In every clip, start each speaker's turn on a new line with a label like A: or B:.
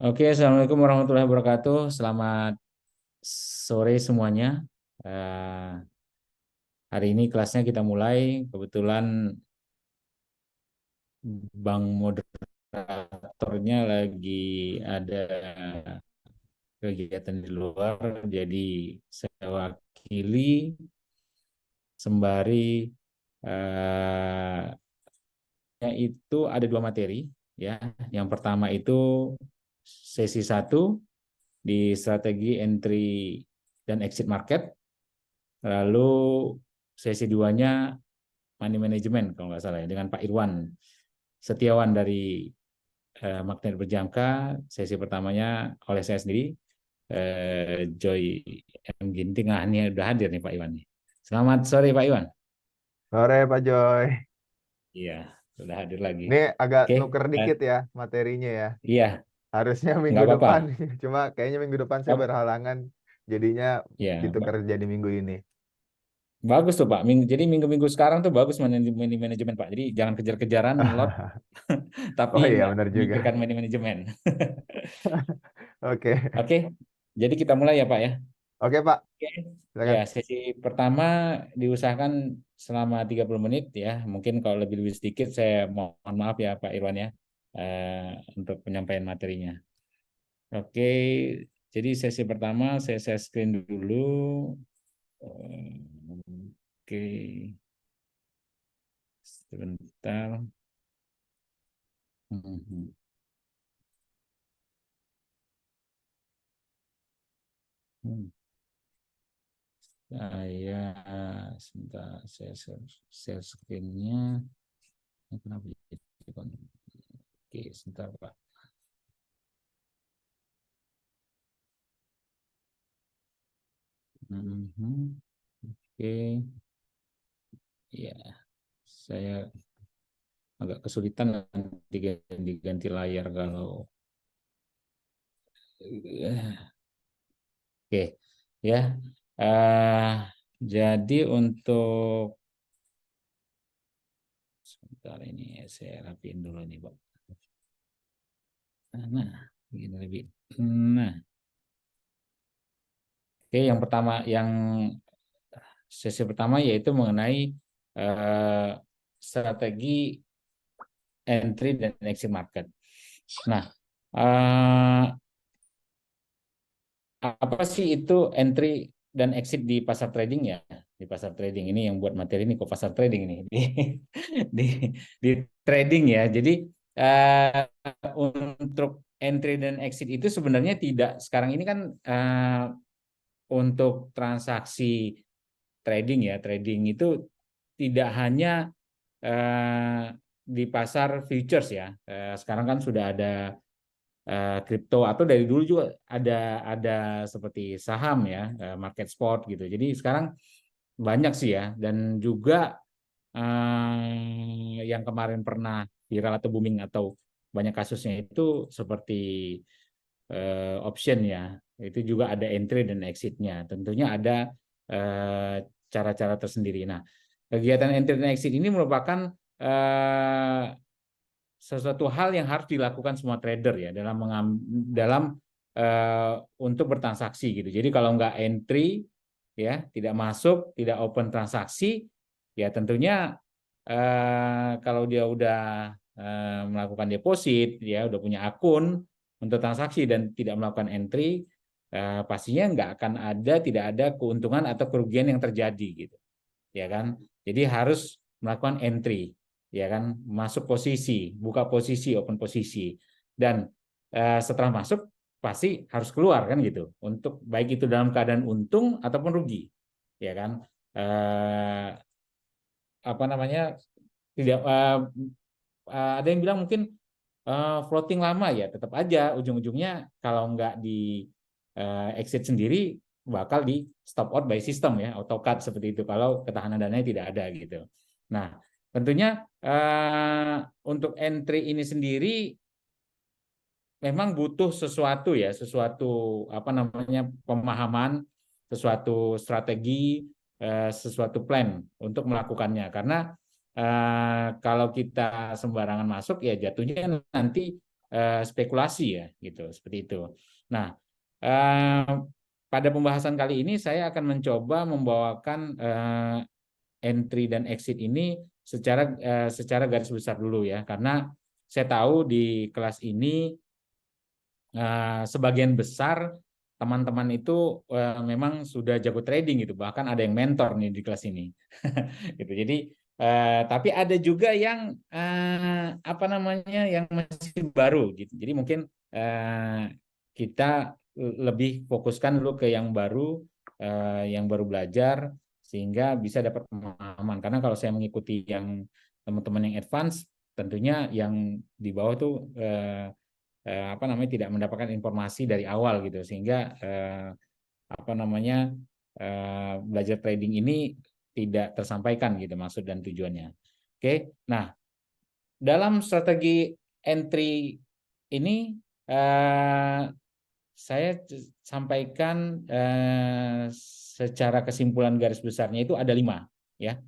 A: Oke, Assalamualaikum warahmatullahi wabarakatuh. Selamat sore semuanya. Eh, Hari ini kelasnya kita mulai. Kebetulan Bang moderatornya lagi ada kegiatan di luar, jadi saya wakili sembari eh, itu ada dua materi, ya. Yang pertama itu sesi satu di strategi entry dan exit market. Lalu sesi duanya money management kalau nggak salah ya, dengan Pak Irwan Setiawan dari Magnet Berjangka. Sesi pertamanya oleh saya sendiri, Joy M. Ginting. Nah, ini udah hadir nih Pak Iwan nih. Selamat sore Pak Iwan.
B: Sore Pak Joy.
A: Iya, sudah hadir lagi.
B: Ini agak
A: Oke,
B: nuker dikit ya materinya ya.
A: iya,
B: Harusnya
A: nggak
B: minggu depan.
A: apa-apa.
B: Cuma kayaknya minggu depan saya
A: Oh,
B: berhalangan. Jadinya
A: ya,
B: ditukar jadi minggu ini.
A: bagus tuh Pak. Jadi minggu-minggu sekarang tuh bagus manajemen Pak. Jadi jangan kejar-kejaran lot, tapi
B: Oh iya
A: nggak
B: benar juga.
A: memikirkan manajemen.
B: Oke.
A: Oke, jadi kita mulai ya Pak ya.
B: Oke Pak,
A: Oke. Ya,
B: silakan.
A: sesi pertama diusahakan selama 30 menit ya. Mungkin kalau lebih sedikit saya mohon maaf ya Pak Irwan ya, untuk penyampaian materinya. Oke, jadi sesi pertama saya share screen dulu. Oke, sebentar. Mhm. Hmm. Saya sebentar, saya share screen-nya. Ini kenapa jadi? Oke, sebentar Pak. Mhm. Oke, ya, saya agak kesulitan nanti ganti layar kalau oke ya. eh jadi untuk sebentar ini saya rapiin dulu nih Pak. Nah, begini lebih. Nah, oke, yang pertama, yang sesi pertama yaitu mengenai eh, strategi entry dan exit market. Nah, eh, apa sih itu entry dan exit di pasar trading ya? Di pasar trading ini yang buat materi ini kok pasar trading ini di, di trading ya. Jadi untuk entry dan exit itu sebenarnya tidak, sekarang ini kan untuk transaksi trading ya, trading itu tidak hanya di pasar futures ya. Sekarang kan sudah ada kripto, atau dari dulu juga ada seperti saham ya, market spot gitu. Jadi sekarang banyak sih ya, dan juga yang kemarin pernah viral atau booming atau banyak kasusnya itu seperti option ya. Itu juga ada entry dan exitnya. Tentunya ada eh, cara-cara tersendiri. Nah, kegiatan entry dan exit ini merupakan eh, sesuatu hal yang harus dilakukan semua trader ya dalam eh, untuk bertransaksi gitu. Jadi kalau nggak entry ya, tidak masuk, tidak open transaksi, ya tentunya kalau dia udah melakukan deposit, ya udah punya akun untuk transaksi dan tidak melakukan entry, pastinya nggak akan ada, tidak ada keuntungan atau kerugian yang terjadi gitu, ya kan? Jadi harus melakukan entry, ya kan? Masuk posisi, buka posisi, open posisi, dan setelah masuk pasti harus keluar kan gitu. Untuk baik itu dalam keadaan untung ataupun rugi, ya kan? Eh, Apa namanya? Tidak ada yang bilang mungkin floating lama, ya tetap aja ujung-ujungnya kalau nggak di exit sendiri bakal di stop out by system ya, auto cut seperti itu kalau ketahanan dananya tidak ada gitu. Nah, tentunya untuk entry ini sendiri memang butuh sesuatu ya, sesuatu apa namanya pemahaman, sesuatu strategi, sesuatu plan untuk melakukannya. Karena kalau kita sembarangan masuk ya jatuhnya nanti spekulasi ya, gitu, seperti itu. Nah, pada pembahasan kali ini saya akan mencoba membawakan entry dan exit ini secara garis besar dulu ya, karena saya tahu di kelas ini sebagian besar teman-teman itu memang sudah jago trading gitu, bahkan ada yang mentor nih di kelas ini. Gitu. Jadi tapi ada juga yang apa namanya yang masih baru gitu. Jadi mungkin kita lebih fokuskan dulu ke yang baru belajar sehingga bisa dapat pemahaman. Karena kalau saya mengikuti yang teman-teman yang advance, tentunya yang di bawah tuh apa namanya tidak mendapatkan informasi dari awal gitu, sehingga apa namanya belajar trading ini tidak tersampaikan gitu maksud dan tujuannya. Oke, nah dalam strategi entry ini saya sampaikan secara kesimpulan garis besarnya itu ada 5 ya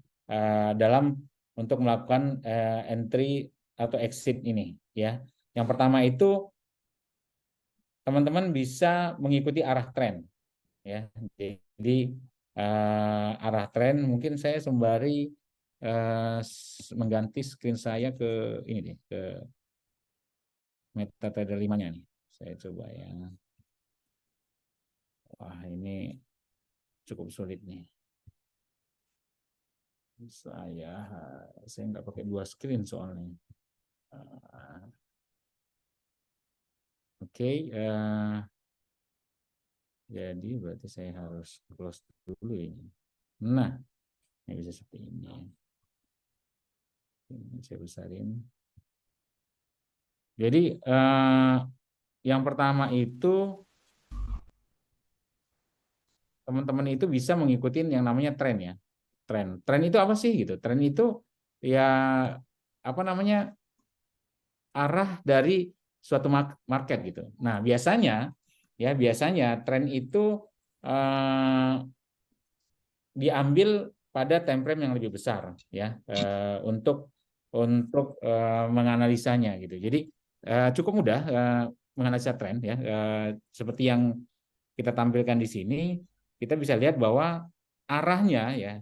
A: dalam untuk melakukan entry atau exit ini ya. Yang pertama itu teman-teman bisa mengikuti arah tren ya. Jadi arah tren mungkin saya sembari mengganti screen saya ke ini deh, ke MetaTrader 5-nya nih. Saya coba ya. Wah, ini cukup sulit nih. Saya nggak pakai 2 screen soalnya. Oke, jadi berarti saya harus close dulu ini. Nah, ini bisa seperti ini. Ini saya besarin. Jadi yang pertama itu teman-teman itu bisa mengikuti yang namanya tren ya. Tren itu apa sih gitu? Tren itu ya apa namanya arah dari suatu market gitu. Nah, biasanya tren itu diambil pada time frame yang lebih besar ya untuk menganalisanya gitu. Jadi cukup mudah menganalisa tren ya seperti yang kita tampilkan di sini, kita bisa lihat bahwa arahnya ya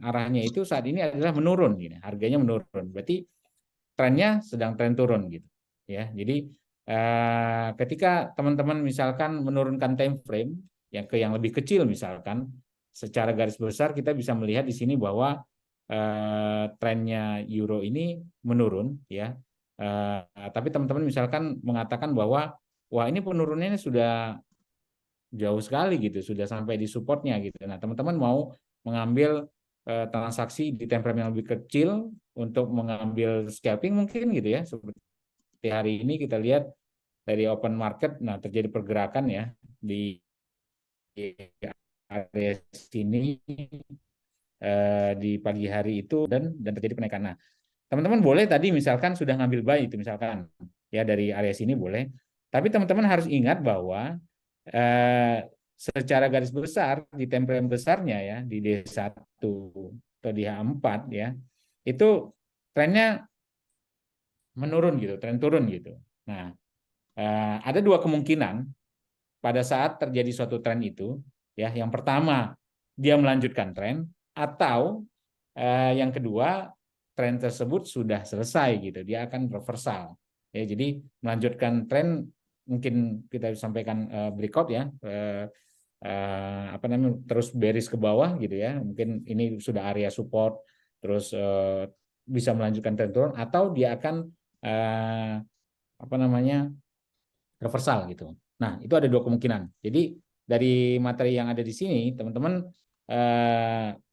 A: arahnya itu saat ini adalah menurun gitu. Harganya menurun. Berarti trennya sedang tren turun gitu ya. Jadi ketika teman-teman misalkan menurunkan time frame yang ke yang lebih kecil misalkan, secara garis besar kita bisa melihat di sini bahwa trennya euro ini menurun ya. Tapi teman-teman misalkan mengatakan bahwa wah ini penurunannya sudah jauh sekali gitu, sudah sampai di supportnya gitu. Nah, teman-teman mau mengambil transaksi di time frame yang lebih kecil untuk mengambil scalping mungkin gitu ya. Seperti hari ini kita lihat dari open market, nah terjadi pergerakan ya di area sini di pagi hari itu dan terjadi penaikan. Nah, teman-teman boleh tadi misalkan sudah ngambil buy itu misalkan ya dari area sini boleh. Tapi teman-teman harus ingat bahwa secara garis besar di time frame besarnya ya di D1 atau di H4 ya itu trennya menurun gitu, tren turun gitu. Nah, ada 2 kemungkinan pada saat terjadi suatu tren itu ya. Yang pertama dia melanjutkan tren atau yang kedua tren tersebut sudah selesai gitu, dia akan reversal ya. Jadi melanjutkan tren mungkin kita sampaikan breakout ya apa namanya terus bearish ke bawah gitu ya, mungkin ini sudah area support terus bisa melanjutkan tren turun atau dia akan apa namanya reversal gitu. Nah, itu ada 2 kemungkinan. Jadi dari materi yang ada di sini teman-teman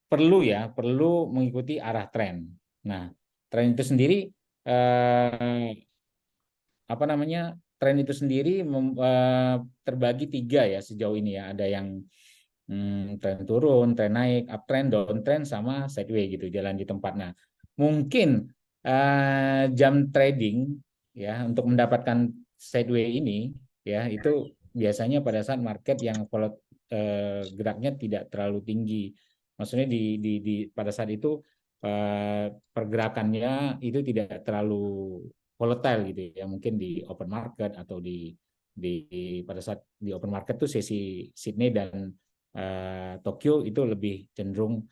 A: perlu mengikuti arah tren. Nah, tren itu sendiri apa namanya tren itu sendiri terbagi 3 ya sejauh ini ya. Ada yang tren turun, tren naik, uptrend, downtrend, sama sideways gitu, jalan di tempat. Nah, mungkin jam trading ya untuk mendapatkan sideway ini ya itu biasanya pada saat market yang geraknya tidak terlalu tinggi. Maksudnya pada saat itu pergerakannya itu tidak terlalu volatile gitu ya. Mungkin di open market atau pada saat di open market tuh sesi Sydney dan Tokyo itu lebih cenderung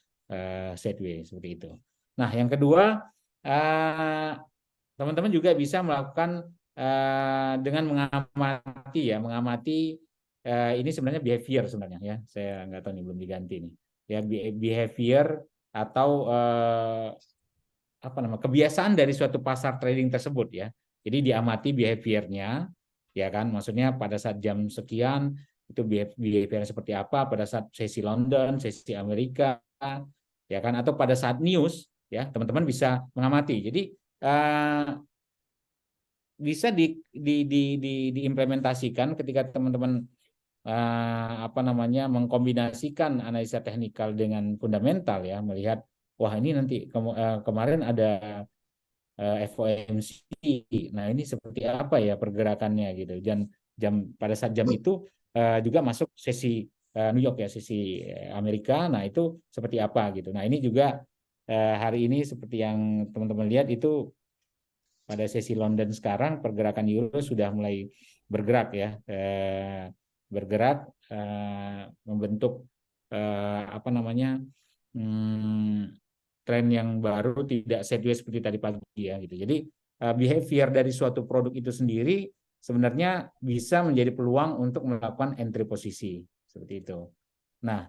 A: sideways seperti itu. Nah, yang kedua teman-teman juga bisa melakukan dengan mengamati ini sebenarnya behavior sebenarnya ya. Saya nggak tahu nih belum diganti nih. Ya behavior atau apa namanya kebiasaan dari suatu pasar trading tersebut ya. Jadi diamati behaviornya ya kan. Maksudnya pada saat jam sekian itu behavior seperti apa pada saat sesi London, sesi Amerika ya kan atau pada saat news ya teman-teman bisa mengamati. Jadi bisa diimplementasikan ketika teman-teman apa namanya mengkombinasikan analisa teknikal dengan fundamental ya melihat wah ini nanti kemarin ada FOMC. Nah, ini seperti apa ya pergerakannya gitu. Pada saat jam itu juga masuk sesi New York ya, sesi Amerika. Nah, itu seperti apa gitu. Nah, ini juga hari ini seperti yang teman-teman lihat itu pada sesi London sekarang pergerakan euro sudah mulai bergerak ya. Bergerak membentuk apa namanya? Tren yang baru tidak sideways seperti tadi pagi ya gitu. Jadi behavior dari suatu produk itu sendiri sebenarnya bisa menjadi peluang untuk melakukan entry posisi seperti itu. Nah,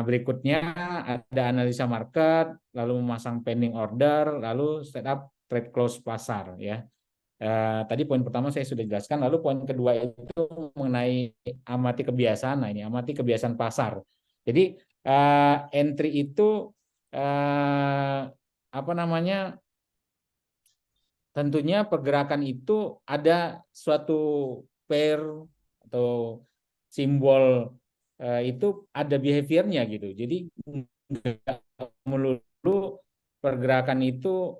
A: berikutnya ada analisa market, lalu memasang pending order, lalu setup trade close pasar ya. Tadi poin pertama saya sudah jelaskan, lalu poin kedua itu mengenai amati kebiasaan. Nah, ini amati kebiasaan pasar. Jadi entry itu apa namanya tentunya pergerakan itu ada suatu pair atau simbol itu ada behaviornya gitu. Jadi nggak melulu pergerakan itu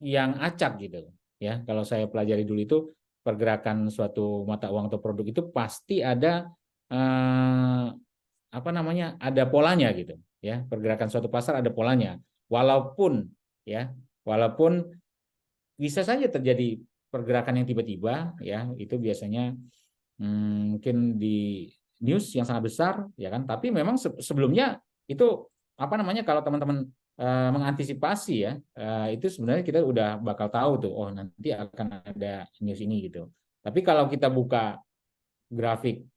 A: yang acak gitu ya. Kalau saya pelajari dulu itu pergerakan suatu mata uang atau produk itu pasti ada apa namanya ada polanya gitu ya. Pergerakan suatu pasar ada polanya. Walaupun ya, walaupun bisa saja terjadi pergerakan yang tiba-tiba ya, itu biasanya mungkin di news yang sangat besar ya kan, tapi memang sebelumnya itu apa namanya kalau teman-teman mengantisipasi ya itu sebenarnya kita udah bakal tahu tuh oh nanti akan ada news ini gitu. Tapi kalau kita buka grafik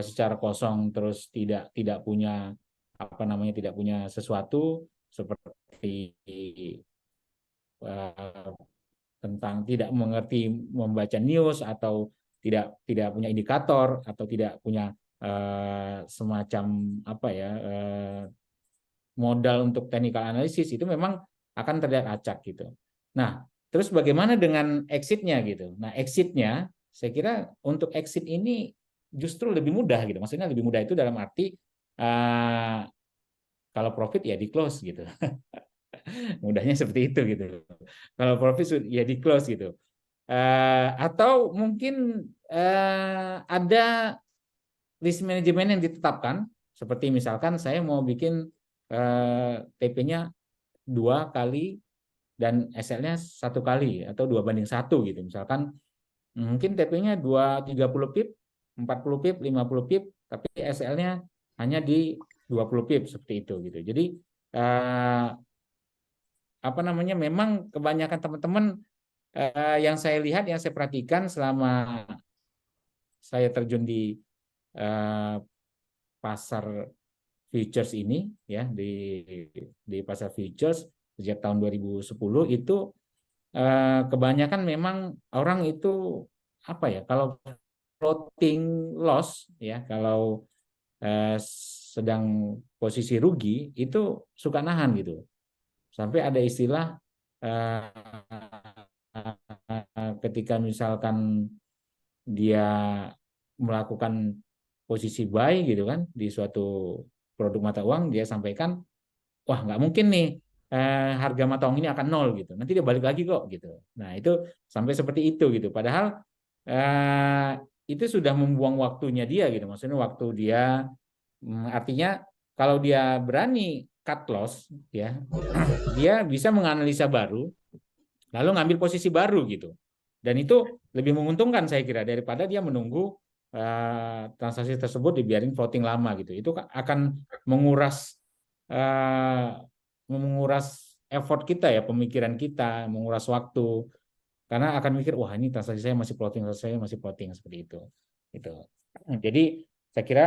A: secara kosong terus tidak punya apa namanya tidak punya sesuatu seperti tentang tidak mengerti membaca news atau tidak punya indikator atau tidak punya semacam apa ya modal untuk technical analysis itu memang akan terlihat acak gitu. Nah, terus bagaimana dengan exitnya gitu? Nah, exitnya saya kira untuk exit ini justru lebih mudah gitu. Maksudnya lebih mudah itu dalam arti kalau profit ya di close gitu. Mudahnya seperti itu gitu. Kalau profit ya di close gitu. Atau mungkin ada risk management yang ditetapkan seperti misalkan saya mau bikin TP-nya 2 kali dan SL-nya 1 kali atau 2:1 gitu. Misalkan mungkin TP-nya 30 pip, 40 pip, 50 pip, tapi SL-nya hanya di 20 pip seperti itu gitu. Jadi apa namanya memang kebanyakan teman-teman yang saya lihat, yang saya perhatikan selama saya terjun di pasar futures ini ya di pasar futures sejak tahun 2010 itu kebanyakan memang orang itu apa ya kalau floating loss ya kalau sedang posisi rugi itu suka nahan gitu sampai ada istilah ketika misalkan dia melakukan posisi buy gitu kan di suatu produk mata uang dia sampaikan wah nggak mungkin nih harga mata uang ini akan nol gitu nanti dia balik lagi kok gitu nah itu sampai seperti itu gitu padahal itu sudah membuang waktunya dia gitu. Maksudnya waktu dia, artinya kalau dia berani cut loss ya, dia bisa menganalisa baru lalu ngambil posisi baru gitu. Dan itu lebih menguntungkan saya kira daripada dia menunggu transaksi tersebut dibiarin floating lama gitu. Itu akan menguras menguras effort kita ya, pemikiran kita, menguras waktu. Karena akan mikir, wah ini transaksi saya masih floating, transaksi saya masih floating seperti itu. Gitu. Jadi saya kira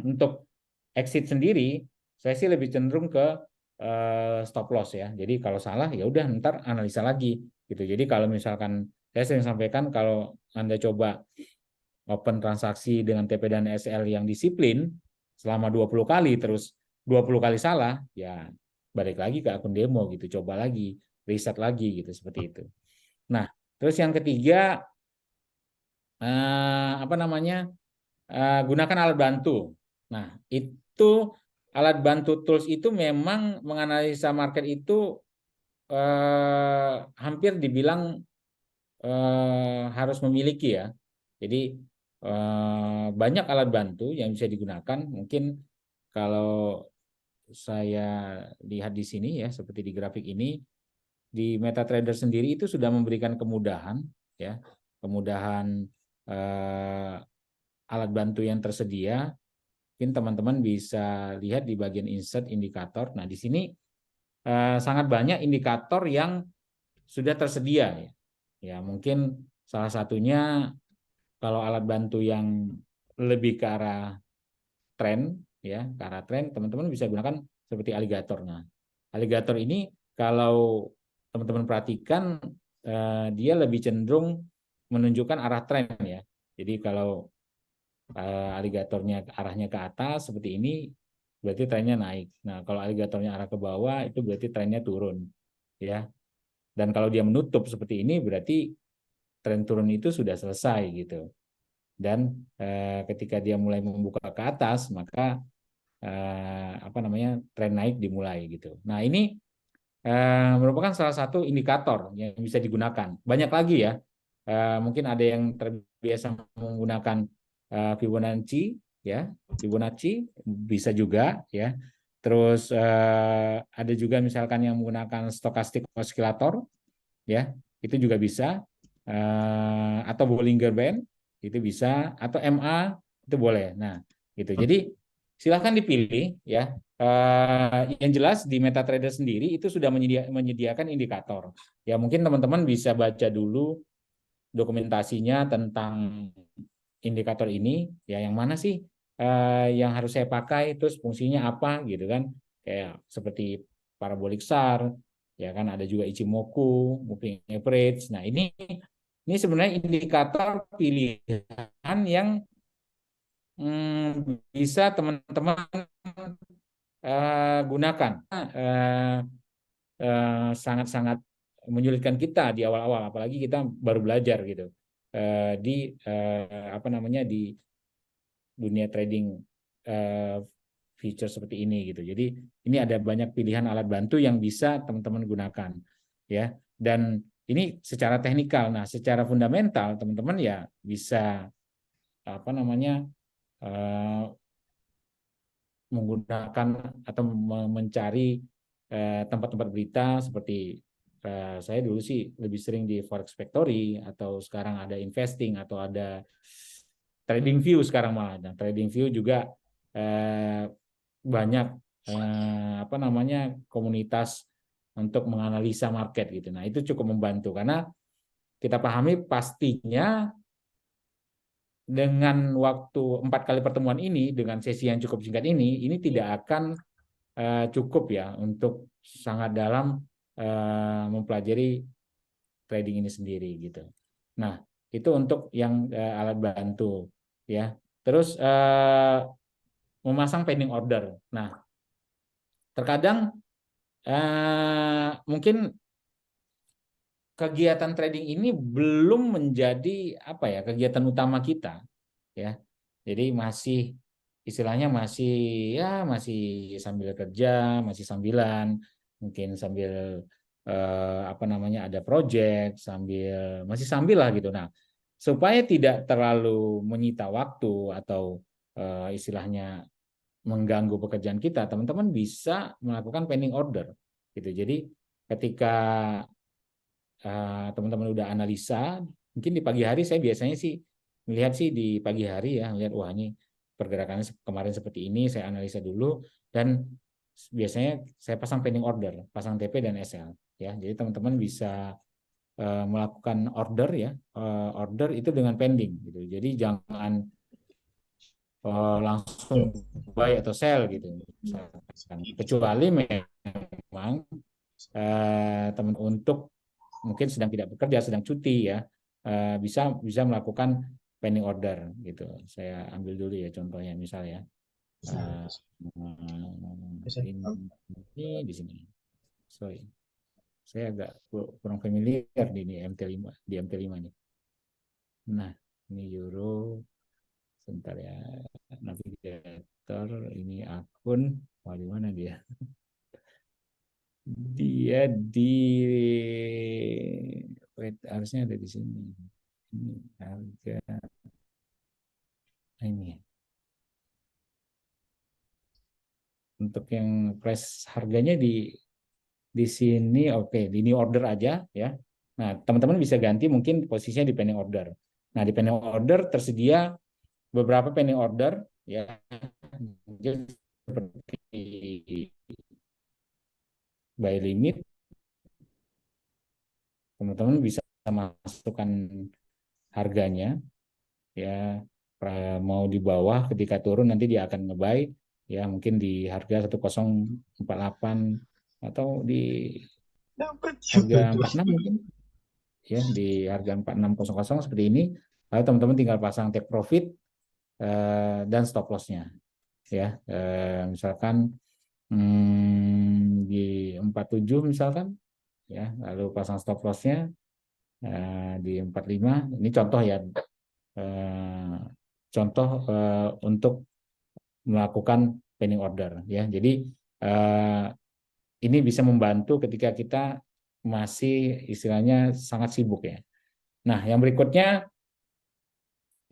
A: untuk exit sendiri, saya sih lebih cenderung ke stop loss ya. Jadi kalau salah ya udah ntar analisa lagi gitu. Jadi kalau misalkan saya sering sampaikan kalau Anda coba open transaksi dengan TP dan SL yang disiplin selama 20 kali terus 20 kali salah, ya balik lagi ke akun demo gitu, coba lagi, riset lagi gitu seperti itu. Nah, terus yang ketiga apa namanya? Gunakan alat bantu. Nah, itu alat bantu tools itu memang menganalisa market itu hampir dibilang harus memiliki ya. Jadi banyak alat bantu yang bisa digunakan. Mungkin kalau saya lihat di sini ya, seperti di grafik ini, di MetaTrader sendiri itu sudah memberikan kemudahan ya, kemudahan alat bantu yang tersedia. Mungkin teman-teman bisa lihat di bagian insert indikator. Nah, di sini sangat banyak indikator yang sudah tersedia ya. Ya, mungkin salah satunya kalau alat bantu yang lebih ke arah tren ya, ke arah tren, teman-teman bisa gunakan seperti alligator. Nah, alligator ini kalau teman-teman perhatikan dia lebih cenderung menunjukkan arah tren ya. Jadi kalau alligatornya arahnya ke atas seperti ini, berarti trennya naik. Nah, kalau alligatornya arah ke bawah itu berarti trennya turun ya. Dan kalau dia menutup seperti ini berarti tren turun itu sudah selesai gitu. Dan ketika dia mulai membuka ke atas, maka apa namanya tren naik dimulai gitu. Nah, ini merupakan salah satu indikator yang bisa digunakan. Banyak lagi ya. Mungkin ada yang terbiasa menggunakan Fibonacci ya, Fibonacci bisa juga ya. Terus ada juga misalkan yang menggunakan stochastic oscillator ya, itu juga bisa. Atau Bollinger Band itu bisa, atau MA itu boleh. Nah, gitu. Jadi silahkan dipilih ya. Yang jelas di MetaTrader sendiri itu sudah menyediakan indikator. Ya mungkin teman-teman bisa baca dulu dokumentasinya tentang indikator ini. Ya yang mana sih yang harus saya pakai, terus fungsinya apa gitu kan? Kayak seperti parabolic SAR, ya kan ada juga Ichimoku, moving average. Nah ini sebenarnya indikator pilihan yang bisa teman-teman gunakan. Sangat-sangat menyulitkan kita di awal-awal, apalagi kita baru belajar gitu di apa namanya di dunia trading feature seperti ini gitu. Jadi ini ada banyak pilihan alat bantu yang bisa teman-teman gunakan ya. Dan ini secara teknikal. Nah, secara fundamental teman-teman ya bisa apa namanya menggunakan atau mencari tempat-tempat berita seperti saya dulu sih lebih sering di Forex Factory, atau sekarang ada Investing, atau ada Trading View sekarang malah. Nah, Trading View juga banyak apa namanya komunitas untuk menganalisa market gitu. Nah, itu cukup membantu karena kita pahami pastinya dengan waktu 4 kali pertemuan ini, dengan sesi yang cukup singkat ini tidak akan cukup ya untuk sangat dalam mempelajari trading ini sendiri gitu. Nah, itu untuk yang alat bantu ya. Terus memasang pending order. Nah, terkadang mungkin kegiatan trading ini belum menjadi apa ya kegiatan utama kita ya. Jadi masih istilahnya masih ya masih sambil kerja, masih sambilan, mungkin sambil apa namanya ada project, sambil masih sambil lah gitu. Nah, supaya tidak terlalu menyita waktu atau istilahnya mengganggu pekerjaan kita, teman-teman bisa melakukan pending order gitu. Jadi ketika teman-teman udah analisa, mungkin di pagi hari saya biasanya sih melihat sih di pagi hari ya, lihat wah ini pergerakannya kemarin seperti ini, saya analisa dulu dan biasanya saya pasang pending order, pasang TP dan SL ya. Jadi teman-teman bisa melakukan order ya, order itu dengan pending gitu. Jadi jangan langsung buy atau sell gitu. Kecuali memang teman untuk mungkin sedang tidak bekerja, sedang cuti ya, bisa melakukan pending order gitu. Saya ambil dulu ya contohnya misalnya ini di sini. Sorry, saya agak kurang familiar di ini MT5 nih. Nah, ini euro, sebentar ya, navigator, ini akun, di mana dia? Dia harusnya ada di sini. Ini harga ini. Untuk yang price harganya di sini oke, di new order aja ya. Nah, teman-teman bisa ganti mungkin posisinya di pending order. Nah, di pending order tersedia beberapa pending order ya. Mungkin seperti buy limit, teman-teman bisa masukkan harganya ya, mau di bawah ketika turun nanti dia akan ngebuy ya, mungkin di harga 1048 atau di harga 46 mungkin ya, di harga 4600 seperti ini. Lalu teman-teman tinggal pasang take profit dan stop loss-nya ya. Misalkan di 47 misalkan ya, lalu pasang stop loss-nya di 45. Ini contoh ya, contoh untuk melakukan pending order ya. Jadi ini bisa membantu ketika kita masih istilahnya sangat sibuk ya. Nah, yang berikutnya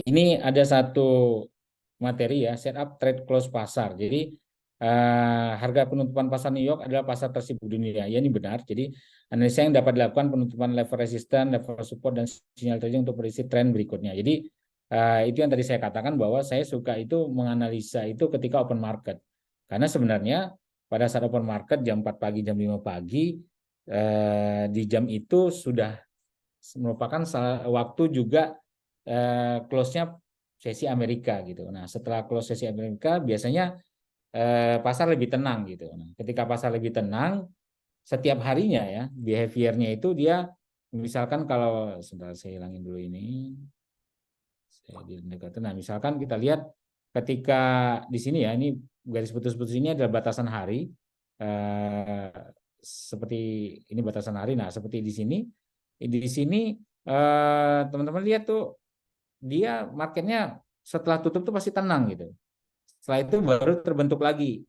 A: ini ada satu materi ya, setup trade close pasar. Jadi harga penutupan pasar New York adalah pasar tersibuk dunia. Ya, ini benar. Jadi analisa yang dapat dilakukan penutupan level resisten, level support dan sinyal trading untuk prediksi tren berikutnya. Jadi itu yang tadi saya katakan bahwa saya suka itu menganalisa itu ketika open market. Karena sebenarnya pada saat open market jam 4 pagi, jam 5 pagi di jam itu sudah merupakan waktu juga close-nya sesi Amerika gitu. Nah, setelah close sesi Amerika biasanya pasar lebih tenang gitu. Nah, ketika pasar lebih tenang, setiap harinya ya behaviornya itu dia misalkan kalau sebentar saya hilangin dulu ini. Nah, misalkan kita lihat ketika di sini ya, ini garis putus-putus ini adalah batasan hari. Seperti ini batasan hari. Nah, seperti di sini teman-teman lihat tuh dia marketnya setelah tutup tuh pasti tenang gitu. Setelah itu baru terbentuk lagi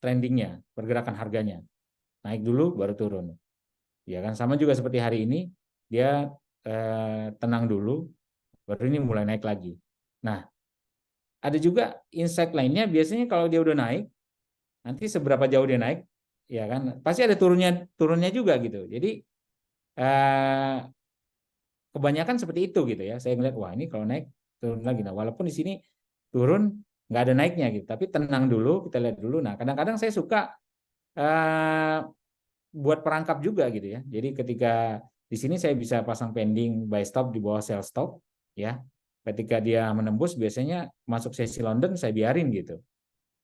A: trendingnya, pergerakan harganya. Naik dulu baru turun. Ya kan, sama juga seperti hari ini dia tenang dulu baru ini mulai naik lagi. Nah, ada juga insight lainnya, biasanya kalau dia udah naik, nanti seberapa jauh dia naik, ya kan, pasti ada turunnya juga gitu. Jadi kebanyakan seperti itu gitu ya. Saya ngeliat wah ini kalau naik turun lagi. Nah, walaupun di sini turun nggak ada naiknya gitu, tapi tenang dulu, kita lihat dulu. Nah, kadang-kadang saya suka buat perangkap juga gitu ya. Jadi ketika di sini saya bisa pasang pending buy stop di bawah sell stop ya. Ketika dia menembus biasanya masuk sesi London saya biarin gitu.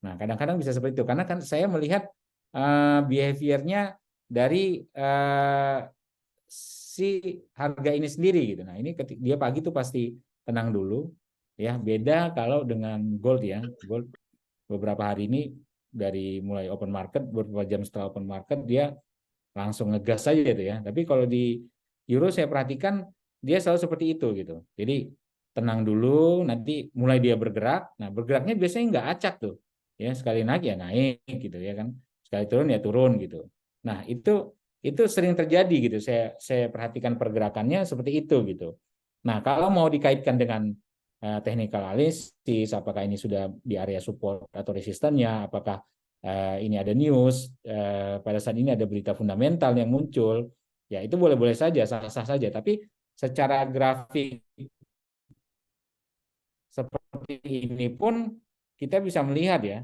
A: Nah, kadang-kadang bisa seperti itu karena kan saya melihat behaviornya dari si harga ini sendiri gitu. Nah, ini ketika dia pagi tuh pasti tenang dulu ya. Beda kalau dengan gold ya. Gold beberapa hari ini dari mulai open market beberapa jam setelah open market dia langsung ngegas saja gitu ya. Tapi kalau di euro saya perhatikan dia selalu seperti itu gitu. Jadi tenang dulu, nanti mulai dia bergerak. Nah, bergeraknya biasanya nggak acak tuh. Ya, sekali naik ya naik gitu ya kan. Sekali turun ya turun gitu. Nah, itu sering terjadi gitu. Saya perhatikan pergerakannya seperti itu gitu. Nah, kalau mau dikaitkan dengan technical analysis, apakah ini sudah di area support atau resistannya, apakah ini ada news, pada saat ini ada berita fundamental yang muncul, ya itu boleh-boleh saja, sah-sah saja. Tapi secara grafik seperti ini pun kita bisa melihat ya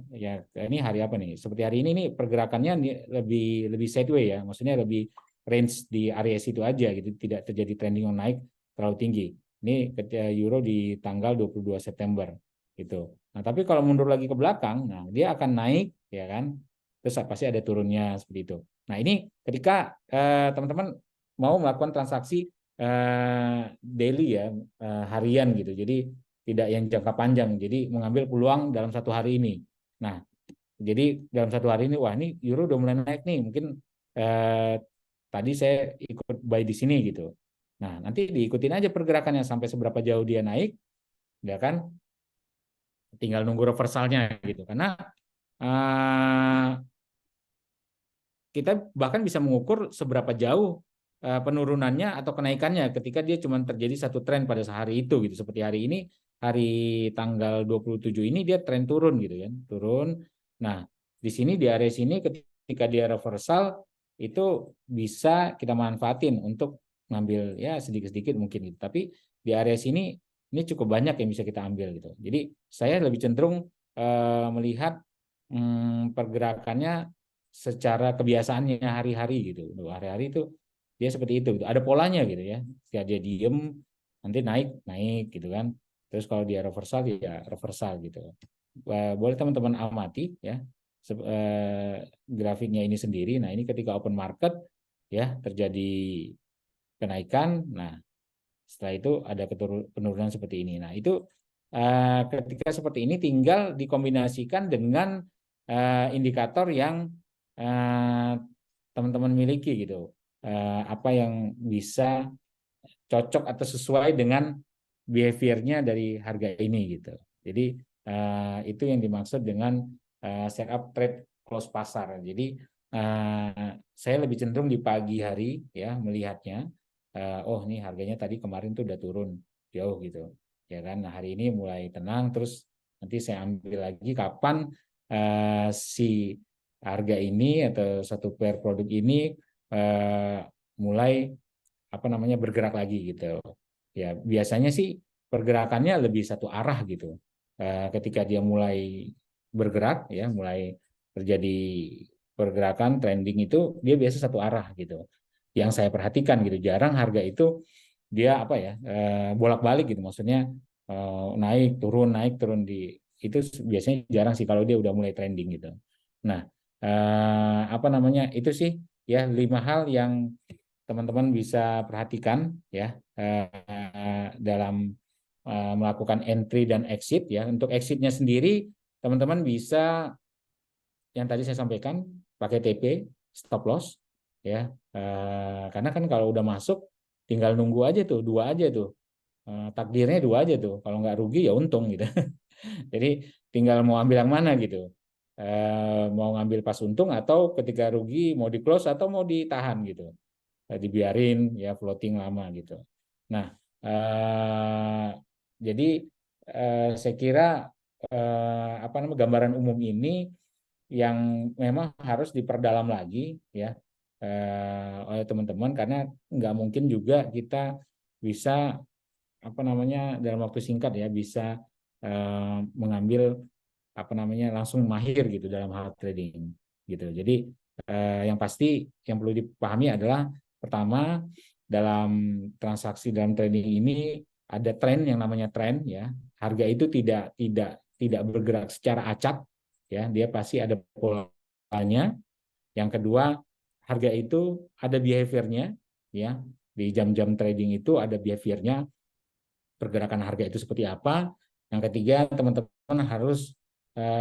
A: ini hari apa nih? Seperti hari ini nih pergerakannya lebih sideways ya, maksudnya lebih range di area situ aja gitu, tidak terjadi trending yang naik terlalu tinggi. Ini ketika euro di tanggal 22 September gitu. Nah, tapi kalau mundur lagi ke belakang, nah dia akan naik ya kan. Terus pasti ada turunnya seperti itu. Nah, ini ketika teman-teman mau melakukan transaksi daily ya, harian gitu. Jadi tidak yang jangka panjang. Jadi mengambil peluang dalam satu hari ini. Nah, jadi dalam satu hari ini, wah ini euro udah mulai naik nih. Mungkin tadi saya ikut buy di sini gitu. Nah, nanti diikutin aja pergerakannya sampai seberapa jauh dia naik, ya kan? Tinggal nunggu reversalnya gitu. Karena kita bahkan bisa mengukur seberapa jauh penurunannya atau kenaikannya ketika dia cuma terjadi satu tren pada sehari itu gitu. Seperti hari ini, hari tanggal 27 ini dia tren turun gitu kan, turun. Nah, di sini di area sini ketika dia reversal itu bisa kita manfaatin untuk ngambil ya sedikit-sedikit mungkin gitu. Tapi di area sini ini cukup banyak yang bisa kita ambil gitu. Jadi saya lebih cenderung melihat pergerakannya secara kebiasaannya hari-hari gitu. Hari-hari itu dia seperti itu gitu. Ada polanya gitu ya. Jika dia diem nanti naik gitu kan. Terus kalau dia reversal ya reversal gitu. Boleh teman-teman amati ya grafiknya ini sendiri. Nah, ini ketika open market ya terjadi kenaikan. Nah, setelah itu ada penurunan seperti ini. Nah, itu ketika seperti ini tinggal dikombinasikan dengan indikator yang teman-teman miliki gitu. Apa yang bisa cocok atau sesuai dengan behaviornya dari harga ini gitu. Jadi itu yang dimaksud dengan setup trade close pasar. Jadi saya lebih cenderung di pagi hari ya melihatnya. Oh ini harganya tadi kemarin tuh udah turun jauh gitu, ya kan. Nah, hari ini mulai tenang, terus nanti saya ambil lagi kapan si harga ini atau satu pair produk ini mulai apa namanya bergerak lagi gitu. Ya biasanya sih pergerakannya lebih satu arah gitu. Ketika dia mulai bergerak ya, mulai terjadi pergerakan trending itu dia biasa satu arah gitu. Yang saya perhatikan gitu, jarang harga itu dia apa ya bolak-balik gitu. Maksudnya naik turun di itu biasanya jarang sih kalau dia udah mulai trending gitu. Nah, apa namanya itu sih ya 5 hal yang teman-teman bisa perhatikan ya dalam melakukan entry dan exit ya. Untuk exitnya sendiri teman-teman bisa yang tadi saya sampaikan pakai TP stop loss ya. Karena kan kalau udah masuk tinggal nunggu aja tuh, dua aja tuh. Takdirnya dua aja tuh. Kalau nggak rugi ya untung gitu. Jadi tinggal mau ambil yang mana gitu. Mau ngambil pas untung atau ketika rugi mau di close atau mau ditahan gitu, dibiarin ya floating lama gitu. Nah, jadi saya kira apa namanya gambaran umum ini yang memang harus diperdalam lagi ya oleh teman-teman karena nggak mungkin juga kita bisa apa namanya dalam waktu singkat ya bisa mengambil apa namanya langsung mahir gitu dalam hal trading gitu. Jadi yang pasti yang perlu dipahami adalah pertama dalam transaksi dalam trading ini ada tren yang namanya tren ya. Harga itu tidak bergerak secara acak ya, dia pasti ada polanya. Yang kedua, harga itu ada behaviornya ya. Di jam-jam trading itu ada behaviornya, pergerakan harga itu seperti apa. Yang ketiga, teman-teman harus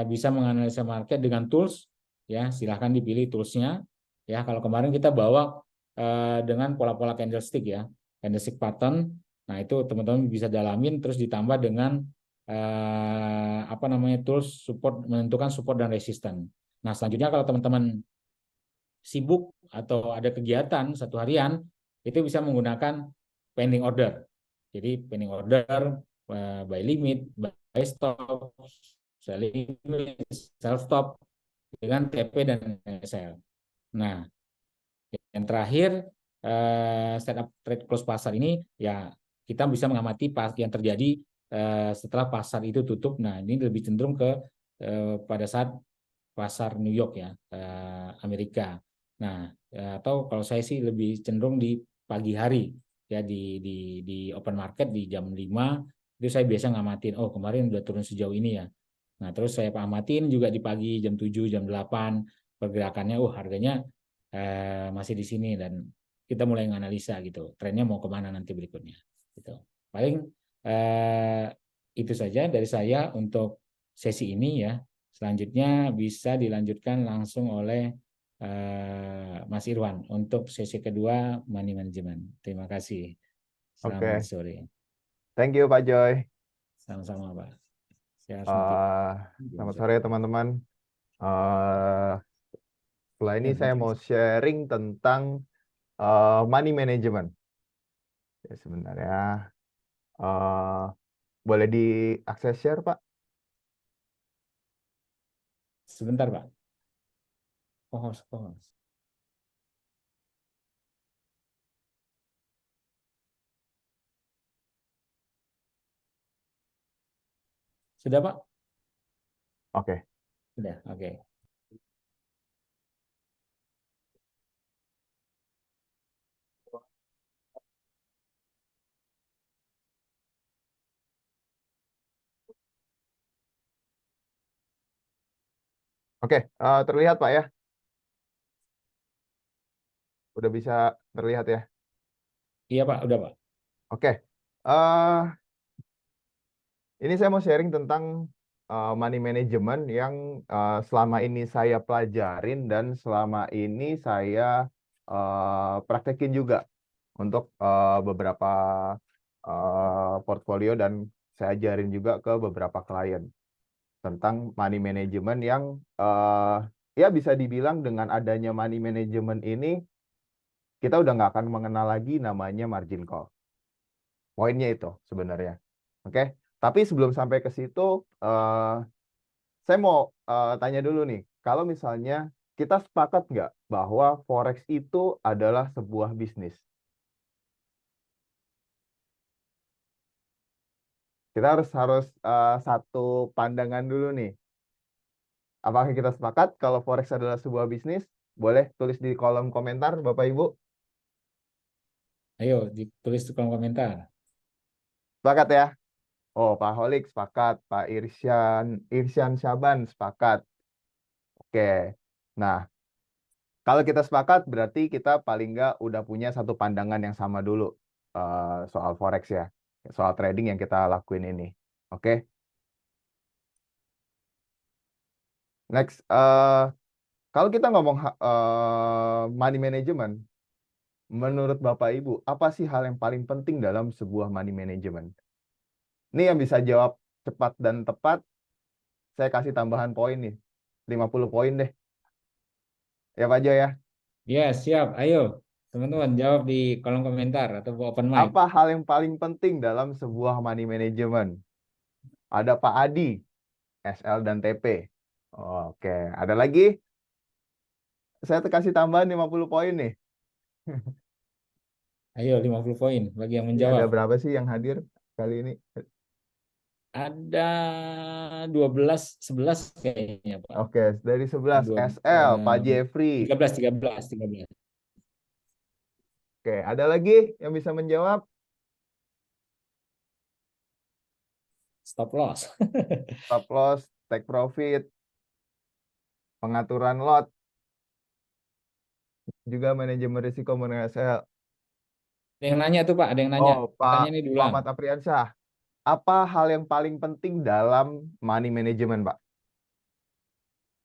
A: bisa menganalisa market dengan tools ya, silahkan dipilih toolsnya ya. Kalau kemarin kita bawa dengan pola-pola candlestick ya, candlestick pattern. Nah, itu teman-teman bisa dalamin terus ditambah dengan apa namanya tools support, menentukan support dan resisten. Nah, selanjutnya kalau teman-teman sibuk atau ada kegiatan satu harian, itu bisa menggunakan pending order Jadi pending order, buy limit, buy stop, sell limit, sell stop dengan TP dan SL. Nah, yang terakhir setup trade close pasar ini ya kita bisa mengamati yang terjadi setelah pasar itu tutup. Nah, ini lebih cenderung ke pada saat pasar New York ya, Amerika. Nah, atau kalau saya sih lebih cenderung di pagi hari ya di open market di jam 5 itu saya biasa ngamatin, oh kemarin udah turun sejauh ini ya. Nah, terus saya amatin juga di pagi jam 7 jam 8 pergerakannya, oh harganya masih di sini dan kita mulai menganalisa gitu, trennya mau kemana nanti berikutnya. Gitu. Paling eh, itu saja dari saya untuk sesi ini ya. Selanjutnya bisa dilanjutkan langsung oleh Mas Irwan untuk sesi kedua money management. Terima kasih. Selamat
B: Oke,
A: sore.
B: thank you Pak Joy.
A: Sama-sama, Pak. Saya harus mati.
B: Eh, Selamat sore teman-teman. Eh, Setelah ini saya mau sharing tentang money management. Ya, sebenarnya eh, boleh diakses share Pak?
A: Sebentar, Pak. Kohos. Sudah, Pak?
B: Oke,
A: Sudah, oke.
B: oke, terlihat Pak ya? Udah bisa terlihat ya?
A: Iya, Pak, udah, Pak.
B: Oke, eh ini saya mau sharing tentang money management yang selama ini saya pelajarin dan selama ini saya praktekin juga untuk beberapa portfolio dan saya ajarin juga ke beberapa klien tentang money management yang ya bisa dibilang dengan adanya money management ini kita udah nggak akan mengenal lagi namanya margin call. Poinnya itu sebenarnya. Oke, tapi sebelum sampai ke situ, eh, saya mau tanya dulu nih, kalau misalnya kita sepakat nggak bahwa forex itu adalah sebuah bisnis? Kita harus harus satu pandangan dulu nih. Apakah kita sepakat kalau forex adalah sebuah bisnis? Boleh tulis di kolom komentar, Bapak Ibu.
A: Ayo, ditulis di kolom komentar.
B: Sepakat ya? Oh, Pak Holik sepakat, Pak Irsyan Syaban sepakat. Oke. Nah, kalau kita sepakat, berarti kita paling nggak udah punya satu pandangan yang sama dulu soal forex ya, soal trading yang kita lakuin ini. Oke, next. Kalau kita ngomong money management, menurut Bapak Ibu, apa sih hal yang paling penting dalam sebuah money management? Ini yang bisa jawab cepat dan tepat, saya kasih tambahan poin nih, 50 poin deh. Ya Pak Jo ya.
A: Ya, siap. Ayo, teman-teman jawab di kolom komentar atau open mic.
B: Apa hal yang paling penting dalam sebuah money management? Ada Pak Adi, SL dan TP. Oke, ada lagi? Saya kasih tambahan 50 poin nih.
A: Ayo, 50 poin bagi yang
B: Ini ada
A: menjawab.
B: berapa sih yang hadir kali ini?
A: Ada 12, 11 kayaknya, Pak.
B: Oke, dari 11
A: Dua,
B: SL, Pak Jeffrey.
A: 13, 13, 13.
B: Oke, ada lagi yang bisa menjawab?
A: Stop loss.
B: Stop loss, take profit, pengaturan lot, juga manajemen risiko mengenai SL.
A: Ada yang nanya tuh, Pak. Ada yang nanya.
B: Oh,
A: Katanya
B: Pak
A: ini diulang.
B: Muhammad Apriansyah. Apa hal yang paling penting dalam money management, Pak?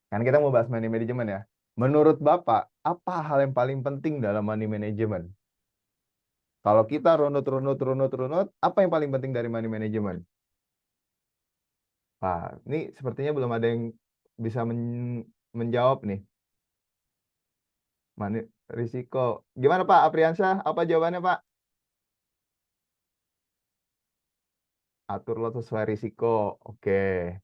B: Kan kita mau bahas money management ya. Menurut Bapak, apa hal yang paling penting dalam money management? Kalau kita runut, apa yang paling penting dari money management? Pak, ini sepertinya belum ada yang bisa menjawab nih. Risiko. Gimana Pak Apriansyah? Apa jawabannya Pak? Atur lot sesuai risiko. Oke.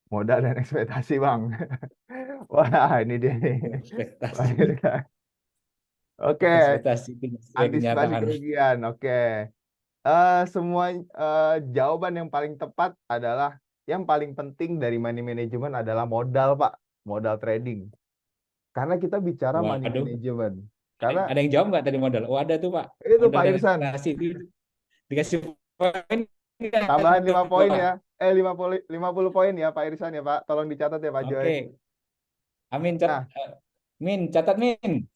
B: Modal dan ekspektasi, Bang. Wah, ini dia nih. Wah,
A: Ekspektasi,
B: ini dia. Oke,
A: ekspektasi itu sesuai
B: antisipasi
A: kenyataan.
B: kerugian. Oke. Semua jawaban yang paling tepat adalah yang paling penting dari money management adalah modal, Pak. Modal trading. Karena kita bicara money
A: Waduh,
B: management.
A: ada,
B: Karena
A: ada yang jawab nggak tadi modal? Oh ada tuh Pak,
B: itu
A: modal
B: Pak
A: dan
B: Irsan,
A: ekspektasi itu dikasih poin nggak
B: tambahan
A: tuh,
B: 5 poin
A: Pak?
B: ya. 50 poin ya Pak Irsan ya, Pak. Tolong dicatat ya Pak Joy.
A: Oke, Amin
B: Nah,
A: Min catat Min.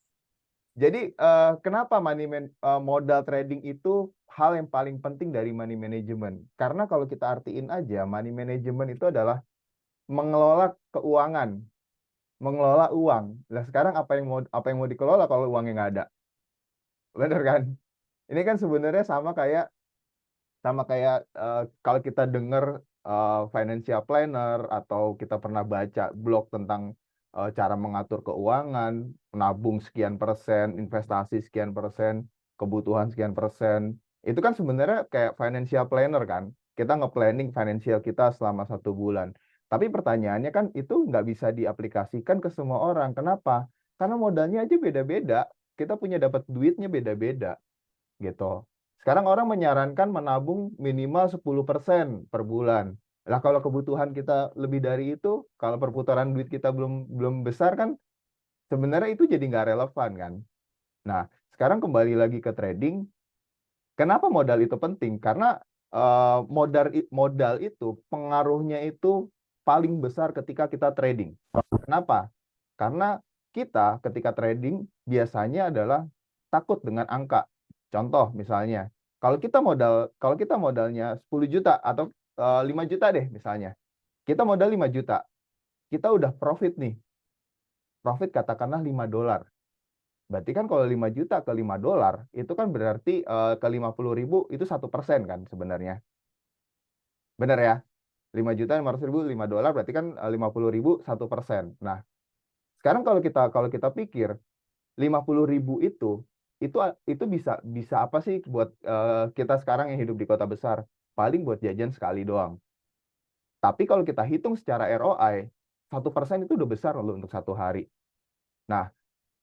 B: jadi kenapa modal trading itu hal yang paling penting dari money management? Karena kalau kita artiin aja, money management itu adalah mengelola keuangan, mengelola uang. Nah, sekarang apa yang mau dikelola kalau uangnya nggak ada? Bener kan? Ini kan sebenarnya sama kayak kalau kita dengar financial planner atau kita pernah baca blog tentang cara mengatur keuangan, nabung sekian persen, investasi sekian persen, kebutuhan sekian persen. Itu kan sebenarnya kayak financial planner kan. Kita nge-planning financial kita selama 1 bulan. Tapi pertanyaannya kan itu nggak bisa diaplikasikan ke semua orang. Kenapa? Karena modalnya aja beda-beda. Kita punya dapat duitnya beda-beda gitu. Sekarang orang menyarankan menabung minimal 10% per bulan. Lah kalau kebutuhan kita lebih dari itu, kalau perputaran duit kita belum belum besar kan sebenarnya itu jadi nggak relevan kan. Nah, sekarang kembali lagi ke trading. Kenapa modal itu penting? Karena modal itu pengaruhnya itu paling besar ketika kita trading. Kenapa? Karena kita ketika trading biasanya adalah takut dengan angka. Contoh misalnya, kalau kita modalnya 10 juta atau 5 juta deh misalnya. Kita modal 5 juta. Kita udah profit nih. Profit katakanlah $5. Berarti kan kalau 5 juta ke $5, itu kan berarti ke 50.000 itu 1% kan sebenarnya. Benar ya? 5.500.000 $5 berarti kan 50.000 1%. Nah, sekarang kalau kita pikir 50.000 itu bisa apa sih buat kita sekarang yang hidup di kota besar? Paling buat jajan sekali doang. Tapi kalau kita hitung secara ROI, 1% itu udah besar loh untuk 1 hari. Nah,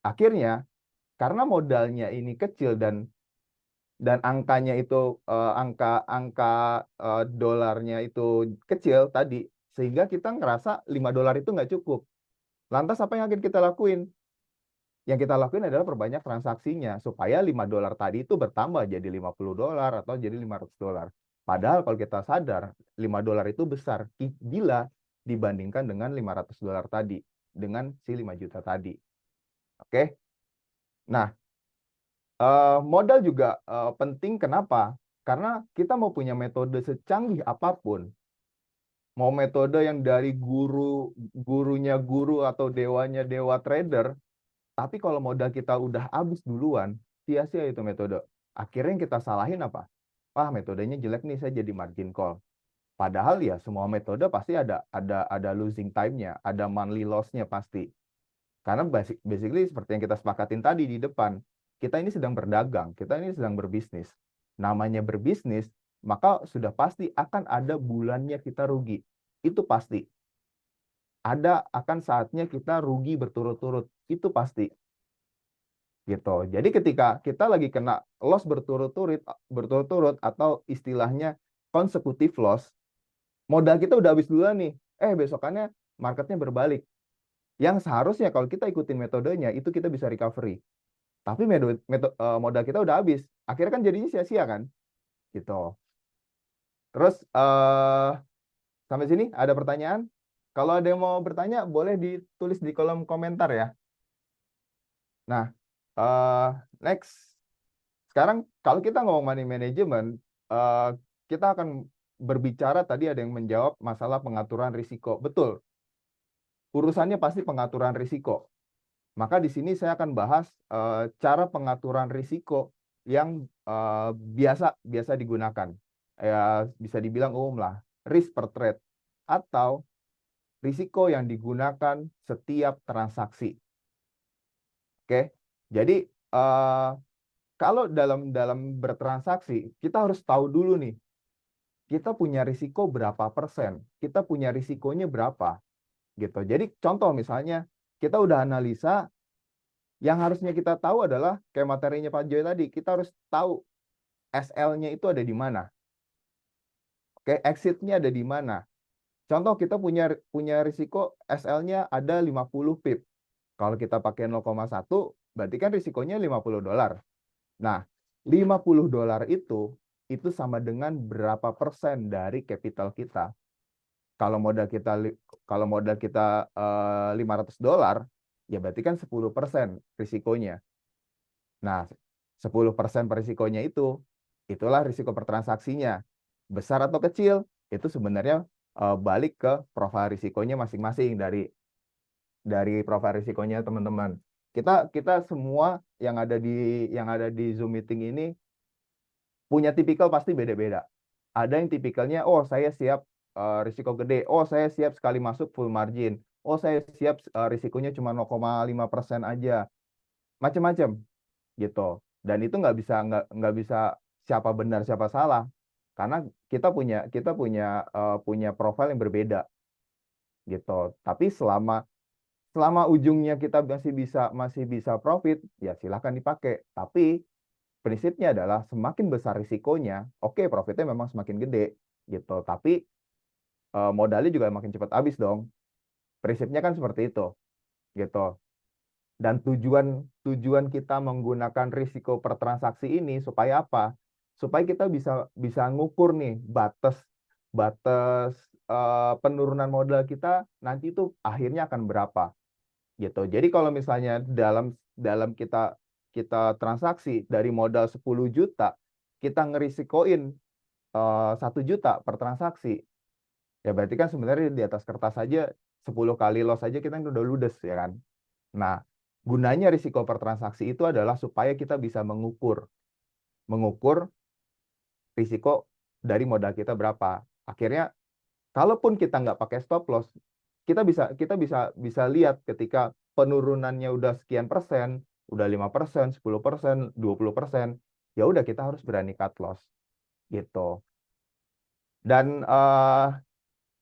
B: akhirnya karena modalnya ini kecil dan angkanya itu angka angka dolarnya itu kecil tadi, sehingga kita ngerasa $5 itu nggak cukup. Lantas apa yang akan kita lakuin? Yang kita lakuin adalah perbanyak transaksinya supaya $5 tadi itu bertambah jadi $50 atau jadi $500. Padahal kalau kita sadar $5 itu besar bila dibandingkan dengan $500 tadi dengan si 5 juta tadi. Oke. Nah, modal juga penting kenapa? Karena kita mau punya metode secanggih apapun, mau metode yang dari gurunya guru atau dewanya dewa trader, tapi kalau modal kita udah habis duluan, sia-sia itu metode. Akhirnya yang kita salahin apa? Wah, metodenya jelek nih, saya jadi margin call. Padahal ya semua metode pasti ada losing time-nya, ada monthly loss-nya pasti. Karena basically seperti yang kita sepakatin tadi di depan, kita ini sedang berdagang, kita ini sedang berbisnis. Namanya berbisnis, maka sudah pasti akan ada bulannya kita rugi. Itu pasti. Ada akan saatnya kita rugi berturut-turut. Itu pasti. Gitu. Jadi ketika kita lagi kena loss berturut-turut atau istilahnya konsekutif loss, modal kita udah habis duluan nih. Besokannya marketnya berbalik. Yang seharusnya kalau kita ikutin metodenya itu kita bisa recovery. Tapi modal kita udah habis. Akhirnya kan jadinya sia-sia kan? Gitu. Terus sampai sini ada pertanyaan? Kalau ada yang mau bertanya boleh ditulis di kolom komentar ya. Nah, next. Sekarang kalau kita ngomong money management, kita akan berbicara tadi ada yang menjawab masalah pengaturan risiko. Betul, urusannya pasti pengaturan risiko. Maka di sini saya akan bahas cara pengaturan risiko yang biasa biasa digunakan. Ya, bisa dibilang umum lah, risk per trade atau risiko yang digunakan setiap transaksi. Oke. Jadi kalau dalam dalam bertransaksi, kita harus tahu dulu nih, kita punya risiko berapa persen, kita punya risikonya berapa, gitu. Jadi contoh misalnya, kita udah analisa, yang harusnya kita tahu adalah kayak materinya Pak Joy tadi, kita harus tahu SL-nya itu ada di mana, oke, exit-nya ada di mana. Contoh kita punya risiko SL-nya ada 50 pip. Kalau kita pakai 0,1, berarti kan risikonya $50. Nah, $50 itu sama dengan berapa persen dari capital kita. Kalau modal kita $500, ya berarti kan 10% risikonya. Nah, 10% risikonya itulah risiko pertransaksinya. Besar atau kecil, itu sebenarnya balik ke profil risikonya masing-masing dari profil risikonya teman-teman. Kita semua yang ada di Zoom meeting ini punya tipikal pasti beda-beda. Ada yang tipikalnya, oh saya siap risiko gede, oh saya siap sekali masuk full margin, oh saya siap risikonya cuma 0,5% aja, macam-macam gitu. Dan itu nggak bisa siapa benar siapa salah, karena kita punya profil yang berbeda gitu. Tapi selama ujungnya kita masih bisa profit, ya silahkan dipakai. Tapi prinsipnya adalah semakin besar risikonya, oke profitnya memang semakin gede gitu. Tapi modalnya juga makin cepat habis dong. Prinsipnya kan seperti itu gitu. Dan tujuan tujuan kita menggunakan risiko per transaksi ini supaya apa? Supaya kita bisa bisa ngukur nih batas batas penurunan modal kita nanti itu akhirnya akan berapa gitu. Jadi kalau misalnya dalam dalam kita kita transaksi dari modal 10 juta, kita ngerisikoin 1 juta per transaksi, ya berarti kan sebenarnya di atas kertas saja 10 kali loss saja kita udah ludes ya kan. Nah, gunanya risiko per transaksi itu adalah supaya kita bisa mengukur mengukur risiko dari modal kita berapa. Akhirnya kalaupun kita nggak pakai stop loss, kita bisa lihat ketika penurunannya udah sekian persen, udah 5%, 10%, 20%, ya udah kita harus berani cut loss gitu. Dan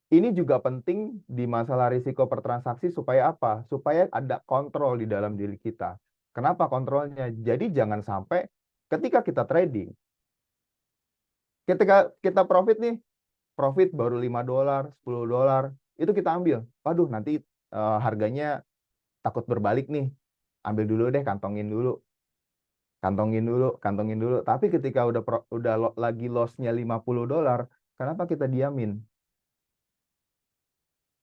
B: ini juga penting di masalah risiko per transaksi supaya apa? Supaya ada kontrol di dalam diri kita. Kenapa kontrolnya? Jadi jangan sampai ketika kita trading, ketika kita profit nih, profit baru $5, $10, itu kita ambil. Waduh, nanti harganya takut berbalik nih. Ambil dulu deh, kantongin dulu. Kantongin dulu, kantongin dulu. Tapi ketika lagi loss-nya $50, kenapa kita diamin?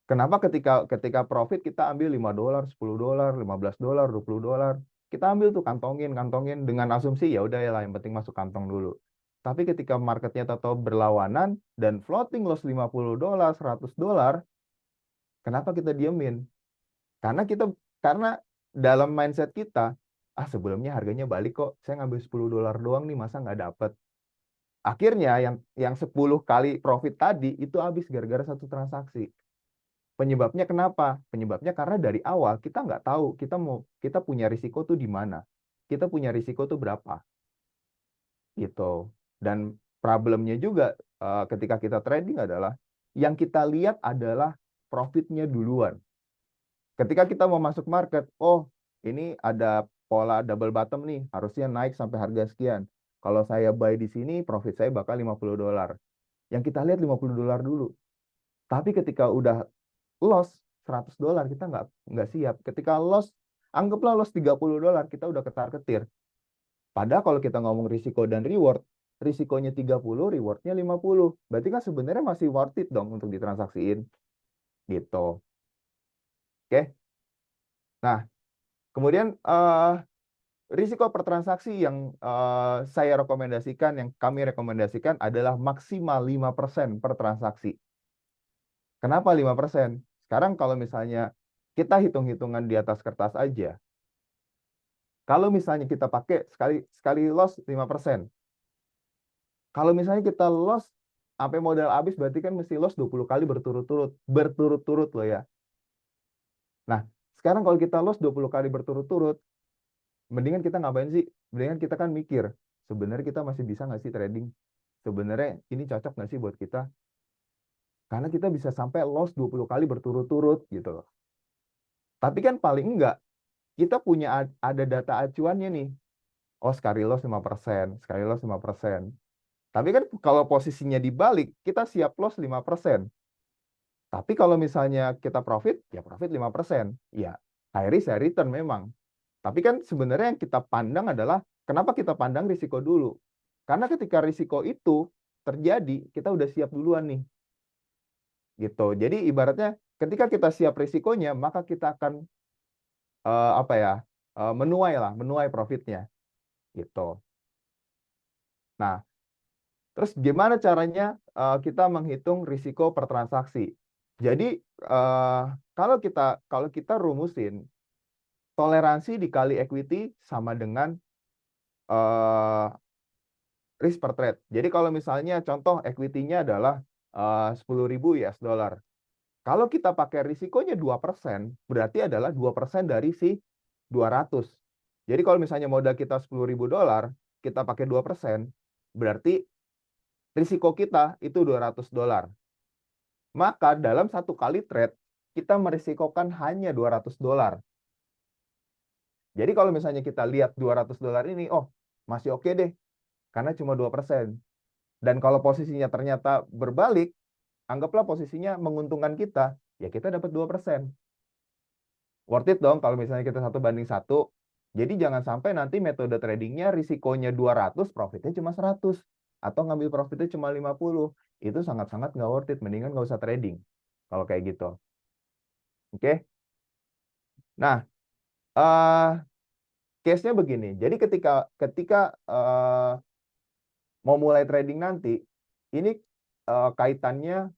B: Kenapa ketika profit kita ambil $5, $10, $15, $20. Kita ambil tuh kantongin, kantongin dengan asumsi ya udah ya lah yang penting masuk kantong dulu. Tapi ketika marketnya tetap berlawanan dan floating loss $50, $100, kenapa kita diemin? Karena dalam mindset kita, sebelumnya harganya balik kok, saya ngambil $10 doang nih, masa nggak dapet? Akhirnya yang 10 kali profit tadi itu habis gara-gara satu transaksi. Penyebabnya kenapa? Penyebabnya karena dari awal kita nggak tahu kita punya risiko tuh di mana. Kita punya risiko tuh berapa gitu. Dan problemnya juga ketika kita trading adalah yang kita lihat adalah profitnya duluan. Ketika kita mau masuk market, oh ini ada pola double bottom nih, harusnya naik sampai harga sekian. Kalau saya buy di sini, profit saya bakal $50. Yang kita lihat $50 dulu. Tapi ketika udah loss $100, kita nggak siap. Ketika loss, anggaplah loss $30, kita udah ketar-ketir. Padahal kalau kita ngomong risiko dan reward, risikonya 30, rewardnya 50. Berarti kan sebenarnya masih worth it dong untuk ditransaksiin. Gitu. Oke. Nah, kemudian risiko per transaksi yang yang kami rekomendasikan adalah maksimal 5% per transaksi. Kenapa 5%? Sekarang kalau misalnya kita hitung-hitungan di atas kertas aja, kalau misalnya kita pakai sekali loss 5%. Kalau misalnya kita loss sampai modal habis, berarti kan mesti loss 20 kali berturut-turut. Berturut-turut loh ya. Nah, sekarang kalau kita loss 20 kali berturut-turut, mendingan kita ngapain sih? Mendingan kita kan mikir, sebenarnya kita masih bisa nggak sih trading? Sebenarnya ini cocok nggak sih buat kita? Karena kita bisa sampai loss 20 kali berturut-turut gitu loh. Tapi kan paling enggak, kita punya ada data acuannya nih. Oh, sekali loss 5%, sekali loss 5%. Tapi kan kalau posisinya dibalik, kita siap loss 5%. Tapi kalau misalnya kita profit, ya profit 5%. Ya, high risk, high return memang. Tapi kan sebenarnya yang kita pandang adalah, kenapa kita pandang risiko dulu? Karena ketika risiko itu terjadi, kita udah siap duluan nih. Gitu. Jadi ibaratnya ketika kita siap risikonya, maka kita akan apa ya, menuai profitnya. Gitu. Nah, terus gimana caranya kita menghitung risiko per transaksi? Jadi kalau kita rumusin toleransi dikali equity sama dengan risk per trade. Jadi kalau misalnya contoh equity-nya adalah 10.000 US dollar. Kalau kita pakai risikonya 2%, berarti adalah 2% dari si 200. Jadi kalau misalnya modal kita 10.000 dolar, kita pakai 2%, berarti risiko kita itu 200 dolar. Maka dalam satu kali trade, kita merisikokan hanya 200 dolar. Jadi kalau misalnya kita lihat 200 dolar ini, oh masih oke deh, karena cuma 2%. Dan kalau posisinya ternyata berbalik, anggaplah posisinya menguntungkan kita, ya kita dapat 2%. Worth it dong kalau misalnya kita 1:1. Jadi jangan sampai nanti metode tradingnya risikonya 200, profitnya cuma 100. Atau ngambil profitnya cuma 50. Itu sangat-sangat nggak worth it. Mendingan nggak usah trading. Kalau kayak gitu. Oke. Nah, case-nya begini. Jadi ketika ketika mau mulai trading nanti, ini kaitannya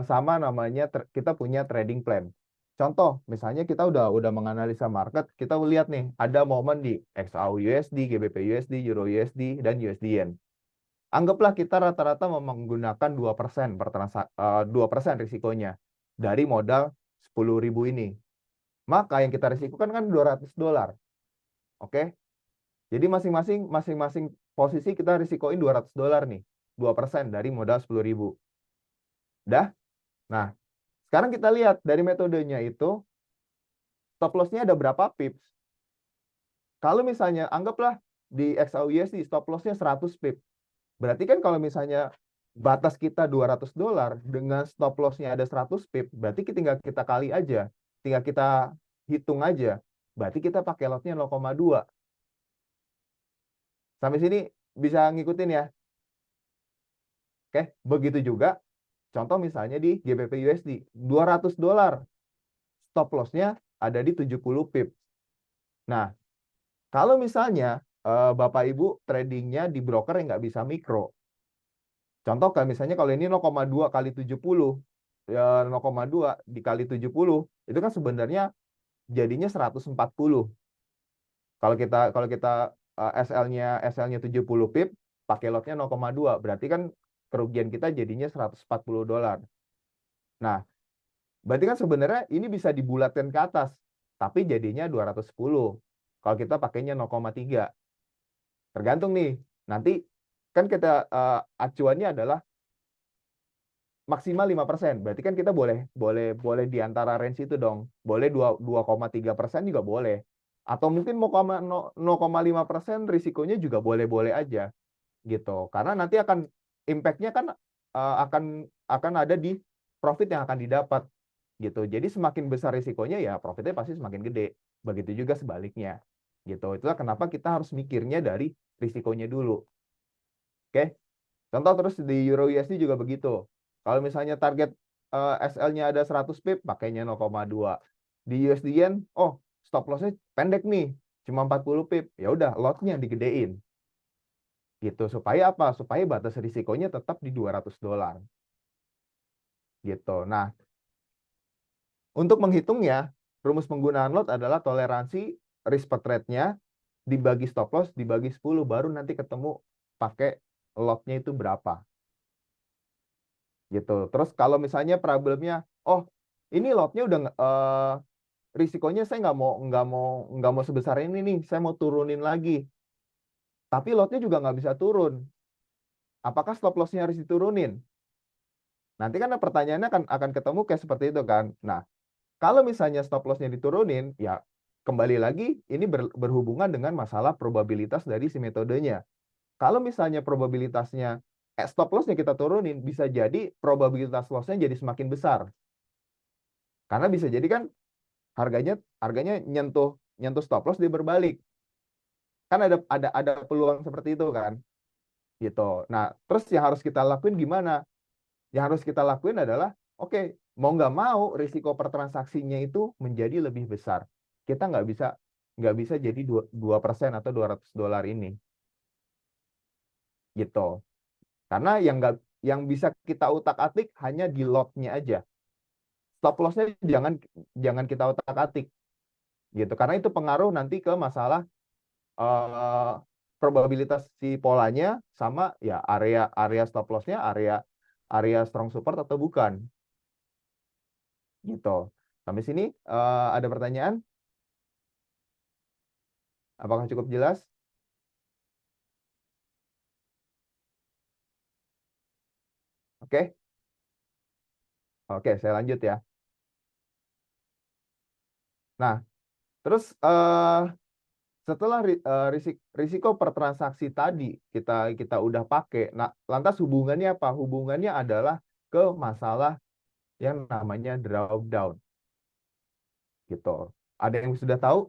B: sama namanya kita punya trading plan. Contoh, misalnya kita udah menganalisa market, kita lihat nih ada momen di XAU-USD, GBP-USD, Euro-USD, dan USD-Yen. Anggaplah kita rata-rata menggunakan 2% 2% risikonya dari modal 10.000 ini. Maka yang kita risikokan kan 200 dolar. Oke? Jadi masing-masing posisi kita risikoin 200 dolar nih. 2% dari modal 10.000. Dah? Nah, sekarang kita lihat dari metodenya itu stop loss-nya ada berapa pips. Kalau misalnya anggaplah di XAU-USD stop loss-nya 100 pips. Berarti kan kalau misalnya batas kita 200 dolar dengan stop loss-nya ada 100 pips, berarti tinggal kita kali aja. Tinggal kita hitung aja. Berarti kita pakai lot-nya 0,2. Sampai sini bisa ngikutin ya? Oke, begitu juga contoh misalnya di GBP USD 200 dolar. Stop loss-nya ada di 70 pips. Nah, kalau misalnya Bapak Ibu tradingnya di broker yang nggak bisa mikro. Contoh kan misalnya kalau ini 0,2 kali 70, ya 0,2 dikali 70, itu kan sebenarnya jadinya 140. Kalau kita SL-nya 70 pip, pakai lotnya 0,2, berarti kan kerugian kita jadinya 140 dolar. Nah, berarti kan sebenarnya ini bisa dibulatkan ke atas, tapi jadinya 210. Kalau kita pakainya 0,3. Tergantung nih. Nanti kan kita acuannya adalah maksimal 5%. Berarti kan kita boleh di antara range itu dong. Boleh 2,3% juga boleh. Atau mungkin mau 0,5% risikonya juga boleh-boleh aja gitu. Karena nanti akan impact-nya kan akan ada di profit yang akan didapat gitu. Jadi semakin besar risikonya ya profitnya pasti semakin gede. Begitu juga sebaliknya. Gitu. Itulah kenapa kita harus mikirnya dari risikonya dulu. Oke. Contoh terus di Euro USD juga begitu. Kalau misalnya target SL-nya ada 100 pip, pakainya 0,2. Di USD Yen, oh stop loss-nya pendek nih, cuma 40 pip. Ya udah, lot-nya digedein. Gitu. Supaya apa? Supaya batas risikonya tetap di 200 dolar. Gitu. Nah, untuk menghitungnya, rumus penggunaan lot adalah toleransi risk per trade-nya dibagi stop loss dibagi 10, baru nanti ketemu pakai lot-nya itu berapa. Gitu. Terus kalau misalnya problemnya, oh ini lotnya risikonya saya nggak mau sebesar ini nih, saya mau turunin lagi. Tapi lotnya juga nggak bisa turun. Apakah stop loss-nya harus diturunin? Nanti kan pertanyaannya akan ketemu kayak seperti itu kan. Nah, kalau misalnya stop loss-nya diturunin, ya kembali lagi ini berhubungan dengan masalah probabilitas dari si metodenya. Kalau misalnya probabilitasnya stop loss-nya kita turunin, bisa jadi probabilitas loss-nya jadi semakin besar. Karena bisa jadi kan harganya nyentuh stop loss dia berbalik. Kan ada peluang seperti itu kan. Gitu. Nah, terus yang harus kita lakuin gimana? Yang harus kita lakuin adalah, oke, mau nggak mau risiko per transaksinya itu menjadi lebih besar. Kita nggak bisa jadi 2% atau $200 ini. Gitu. Karena yang bisa kita utak-atik hanya di lotnya aja. Stop loss-nya jangan kita utak-atik. Gitu. Karena itu pengaruh nanti ke masalah uh, probabilitas si polanya sama ya area stop loss-nya, area strong support atau bukan. Gitu. Sampai sini ada pertanyaan? Apakah cukup jelas? Oke. Oke, saya lanjut ya. Nah, terus setelah risiko per transaksi tadi kita udah pakai. Nah, lantas hubungannya apa? Hubungannya adalah ke masalah yang namanya drawdown. Gitu. Ada yang sudah tahu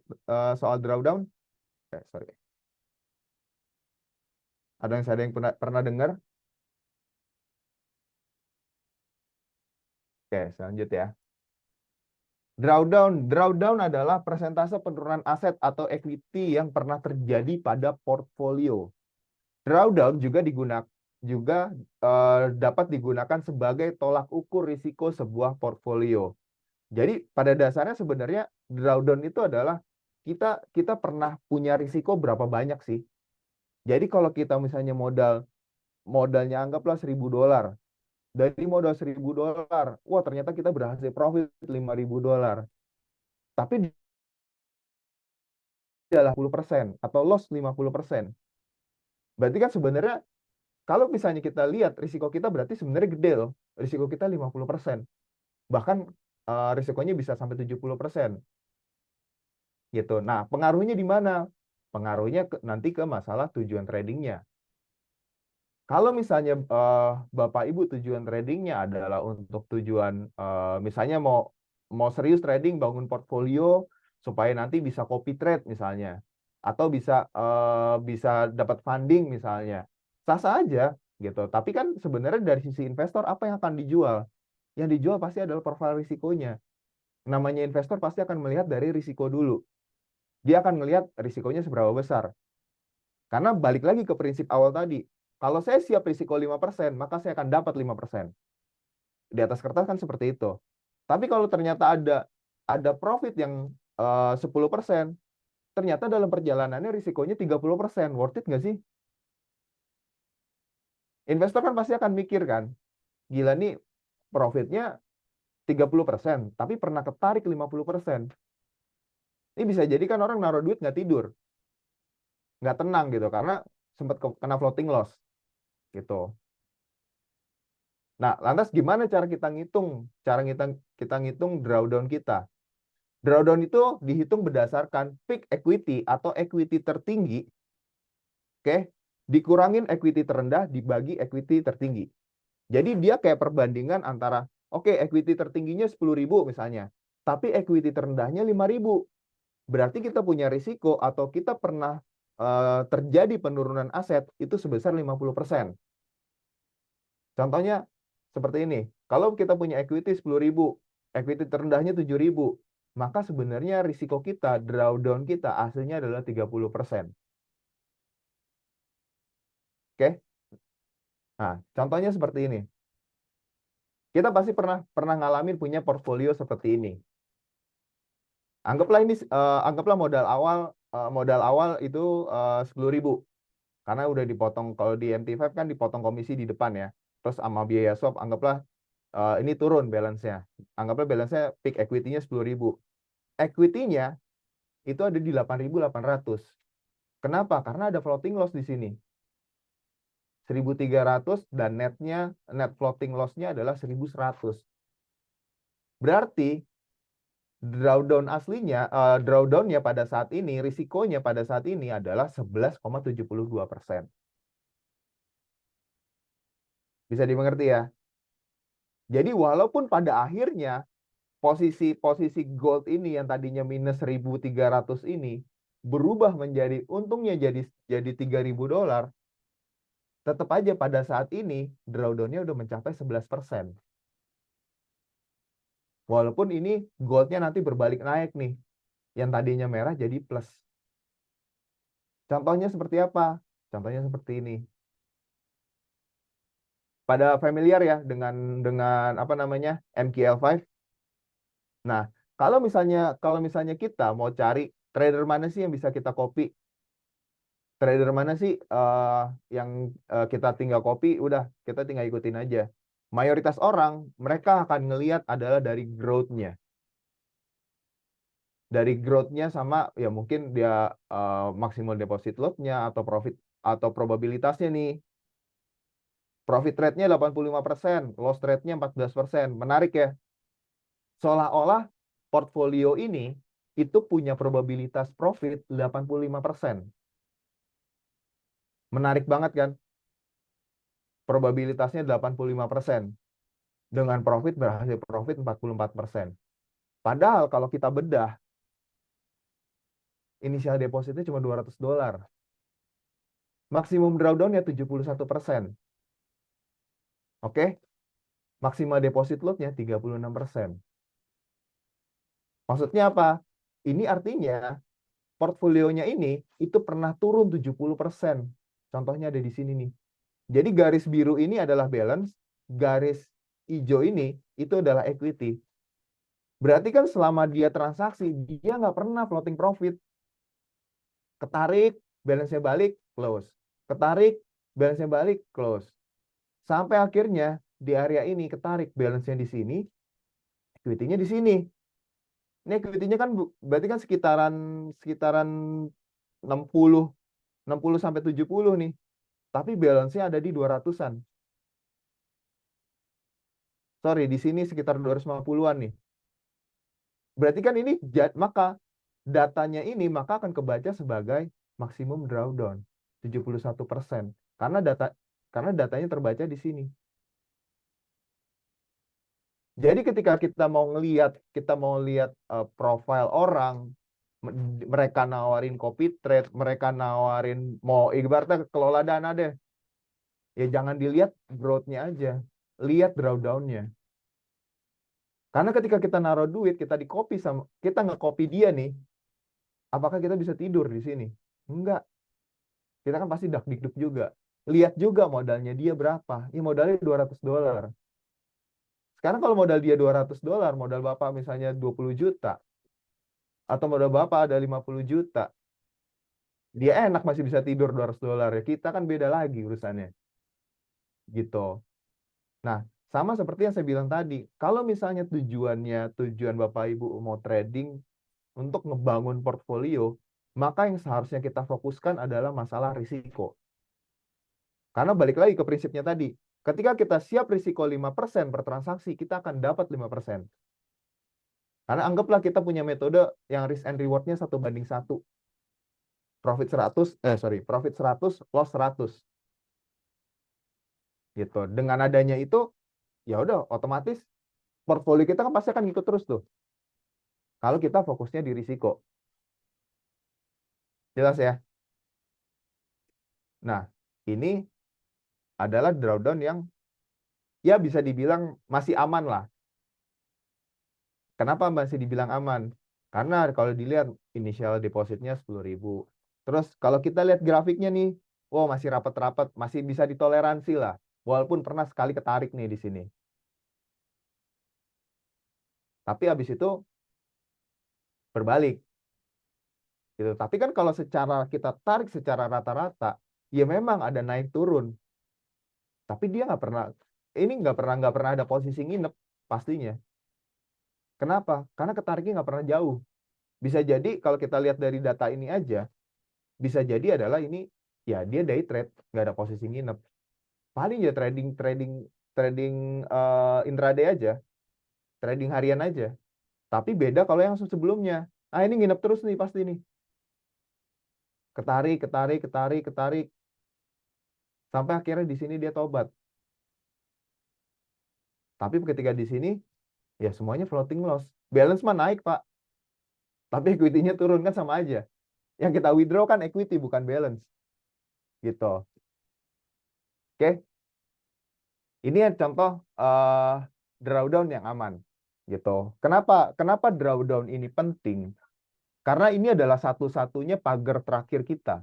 B: soal drawdown? Sorry. Ada yang pernah dengar? Oke, selanjut ya. Drawdown adalah persentase penurunan aset atau equity yang pernah terjadi pada portfolio. Drawdown juga dapat digunakan sebagai tolak ukur risiko sebuah portfolio. Jadi pada dasarnya sebenarnya drawdown itu adalah kita pernah punya risiko berapa banyak sih. Jadi kalau kita misalnya modalnya anggaplah $1.000. Dari modal $1.000, wah ternyata kita berhasil profit $5.000. Tapi adalah 10% atau loss 50%. Berarti kan sebenarnya kalau misalnya kita lihat risiko kita berarti sebenarnya gede loh. Risiko kita 50%. Bahkan risikonya bisa sampai 70%. Gitu. Nah, pengaruhnya di mana? Pengaruhnya nanti ke masalah tujuan tradingnya. Kalau misalnya Bapak Ibu tujuan tradingnya adalah untuk tujuan misalnya mau serius trading, bangun portfolio supaya nanti bisa copy trade misalnya, atau bisa dapat funding misalnya, sah-sah aja gitu. Tapi kan sebenarnya dari sisi investor apa yang akan dijual? Yang dijual pasti adalah profil risikonya. Namanya investor pasti akan melihat dari risiko dulu. Dia akan melihat risikonya seberapa besar. Karena balik lagi ke prinsip awal tadi, kalau saya siap risiko 5%, maka saya akan dapat 5%. Di atas kertas kan seperti itu. Tapi kalau ternyata ada profit yang 10%, ternyata dalam perjalanannya risikonya 30%. Worth it nggak sih? Investor kan pasti akan mikir kan, gila nih profitnya 30%, tapi pernah ketarik 50%. Ini bisa jadi kan orang naruh duit nggak tidur, nggak tenang gitu, karena sempat kena floating loss gitu. Nah, lantas gimana cara kita ngitung? Kita ngitung drawdown kita. Drawdown itu dihitung berdasarkan peak equity atau equity tertinggi, oke, dikurangin equity terendah dibagi equity tertinggi. Jadi dia kayak perbandingan antara, oke, equity tertingginya 10.000 misalnya, tapi equity terendahnya 5.000. Berarti kita punya risiko atau kita pernah terjadi penurunan aset itu sebesar 50%. Contohnya seperti ini. Kalau kita punya equity 10.000, equity terendahnya 7.000, maka sebenarnya risiko kita, drawdown kita hasilnya adalah 30%. Oke? Nah, contohnya seperti ini. Kita pasti pernah ngalamin punya portfolio seperti ini. Anggaplah modal awal itu 10.000. Karena udah dipotong, kalau di MT5 kan dipotong komisi di depan ya. Terus sama biaya swap, anggaplah ini turun balance-nya. Anggaplah balance-nya peak equity-nya 10.000. equity-nya itu ada di 8.800. Kenapa? Karena ada floating loss di sini. 1.300 dan net floating loss-nya adalah 1.100. Berarti drawdown-nya pada saat ini, risikonya pada saat ini adalah 11,72%. Bisa dimengerti ya? Jadi walaupun pada akhirnya posisi gold ini yang tadinya minus 1.300 ini berubah menjadi untungnya jadi $3.000, tetap aja pada saat ini drawdown-nya udah mencapai 11%. Walaupun ini goldnya nanti berbalik naik nih. Yang tadinya merah jadi plus. Contohnya seperti apa? Contohnya seperti ini. Pada familiar ya dengan apa namanya? MQL5. Nah, kalau misalnya kita mau cari trader mana sih yang bisa kita copy? Trader mana sih yang kita tinggal copy, udah kita tinggal ikutin aja. Mayoritas orang mereka akan ngelihat adalah dari growth-nya. Dari growth-nya sama ya mungkin dia maksimal deposit load-nya atau profit atau probabilitasnya nih. Profit rate-nya 85%, loss rate-nya 14%. Menarik ya. Seolah-olah portfolio ini itu punya probabilitas profit 85%. Menarik banget kan? Probabilitasnya 85%. Dengan profit berhasil profit 44%. Padahal kalau kita bedah, inisial depositnya cuma $200. Maksimum drawdown-nya 71%. Oke? Maksimal deposit load-nya 36%. Maksudnya apa? Ini artinya portfolionya ini itu pernah turun 70%. Contohnya ada di sini nih. Jadi garis biru ini adalah balance, garis hijau ini itu adalah equity. Berarti kan selama dia transaksi, dia nggak pernah floating profit. Ketarik, balance-nya balik, close. Ketarik, balance-nya balik, close. Sampai akhirnya di area ini ketarik, balance-nya di sini, equity-nya di sini. Ini equity-nya kan berarti kan sekitaran 60 sampai 70 nih. Tapi balance-nya ada di 200-an. Sorry, di sini sekitar 250-an nih. Berarti kan ini maka datanya ini maka akan kebaca sebagai maksimum drawdown 71%. Karena datanya terbaca di sini. Jadi ketika kita mau lihat profile orang, mereka nawarin copy trade, mereka nawarin mau ibaratnya kelola dana deh. Ya jangan dilihat growth-nya aja, lihat drawdown-nya. Karena ketika kita naruh duit, kita nge-copy dia nih, apakah kita bisa tidur di sini? Enggak. Kita kan pasti dak-dikduk juga. Lihat juga modalnya dia berapa. Ya modalnya $200. Sekarang kalau modal dia $200, modal Bapak misalnya 20 juta, atau modal Bapak ada 50 juta, dia enak masih bisa tidur $200 ya. Kita kan beda lagi urusannya. Gitu. Nah, sama seperti yang saya bilang tadi, kalau misalnya tujuan Bapak Ibu mau trading untuk ngebangun portfolio, maka yang seharusnya kita fokuskan adalah masalah risiko. Karena balik lagi ke prinsipnya tadi, ketika kita siap risiko 5% per transaksi, kita akan dapat 5%. Karena anggaplah kita punya metode yang risk and reward-nya 1:1. Profit 100, loss 100. Gitu. Dengan adanya itu, ya udah otomatis portfolio kita kan pasti akan ikut terus tuh. Kalau kita fokusnya di risiko. Jelas ya? Nah, ini adalah drawdown yang ya bisa dibilang masih aman lah. Kenapa masih dibilang aman? Karena kalau dilihat initial depositnya 10.000. Terus kalau kita lihat grafiknya nih, wow masih rapat-rapat, masih bisa ditoleransi lah. Walaupun pernah sekali ketarik nih di sini. Tapi habis itu berbalik. Gitu. Tapi kan kalau kita tarik secara rata-rata, ya memang ada naik turun. Tapi dia nggak pernah ada posisi nginep pastinya. Kenapa? Karena ketariknya nggak pernah jauh. Bisa jadi kalau kita lihat dari data ini aja, bisa jadi adalah ini ya dia day trade, nggak ada posisi nginep. Paling ya trading trading trading intraday aja, trading harian aja. Tapi beda kalau yang sebelumnya. Ah ini nginep terus nih pasti nih. Ketarik, ketarik, ketarik, ketarik. Sampai akhirnya di sini dia tobat. Tapi ketika di sini ya semuanya floating loss. Balance mah naik, Pak. Tapi equity-nya turun kan sama aja. Yang kita withdraw kan equity bukan balance. Gitu. Oke. Ini contoh drawdown yang aman. Gitu. Kenapa drawdown ini penting? Karena ini adalah satu-satunya pagar terakhir kita.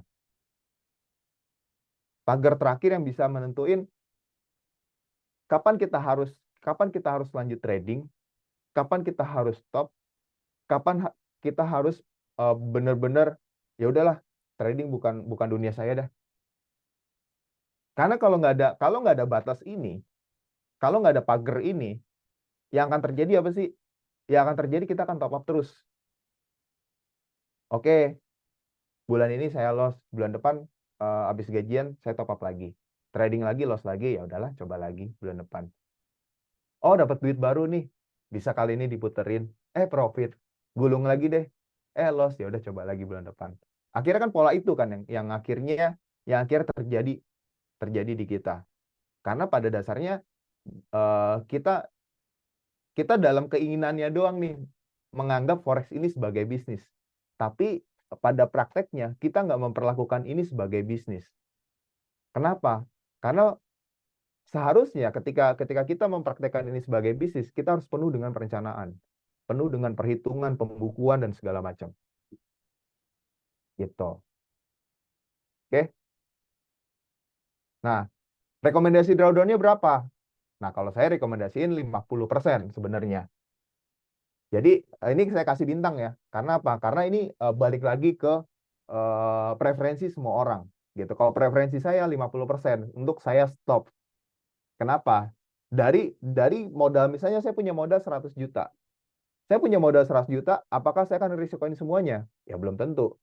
B: Pagar terakhir yang bisa menentuin kapan kita harus lanjut trading, kapan kita harus stop, kapan kita harus benar-benar ya udahlah, trading bukan bukan dunia saya dah. Karena kalau nggak ada batas ini, kalau nggak ada pagar ini, yang akan terjadi apa sih? Yang akan terjadi kita akan top up terus. Oke, bulan ini saya loss, bulan depan habis gajian saya top up lagi. Trading lagi, loss lagi, ya udahlah coba lagi bulan depan. Oh, dapat duit baru nih. Bisa kali ini diputerin. Profit. Gulung lagi deh. Loss, ya udah coba lagi bulan depan. Akhirnya kan pola itu kan yang akhirnya terjadi di kita. Karena pada dasarnya kita kita dalam keinginannya doang nih menganggap forex ini sebagai bisnis. Tapi pada prakteknya kita nggak memperlakukan ini sebagai bisnis. Kenapa? Karena seharusnya ketika kita mempraktekkan ini sebagai bisnis, kita harus penuh dengan perencanaan, penuh dengan perhitungan, pembukuan dan segala macam. Gitu. Oke. Nah, rekomendasi drawdown-nya berapa? Nah, kalau saya rekomendasiin 50% sebenarnya. Jadi ini saya kasih bintang ya. Karena apa? Karena ini balik lagi ke preferensi semua orang. Gitu. Kalau preferensi saya 50% untuk saya stop. Kenapa? Dari modal, misalnya saya punya modal 100 juta. Saya punya modal 100 juta, apakah saya akan risikoin semuanya? Ya belum tentu.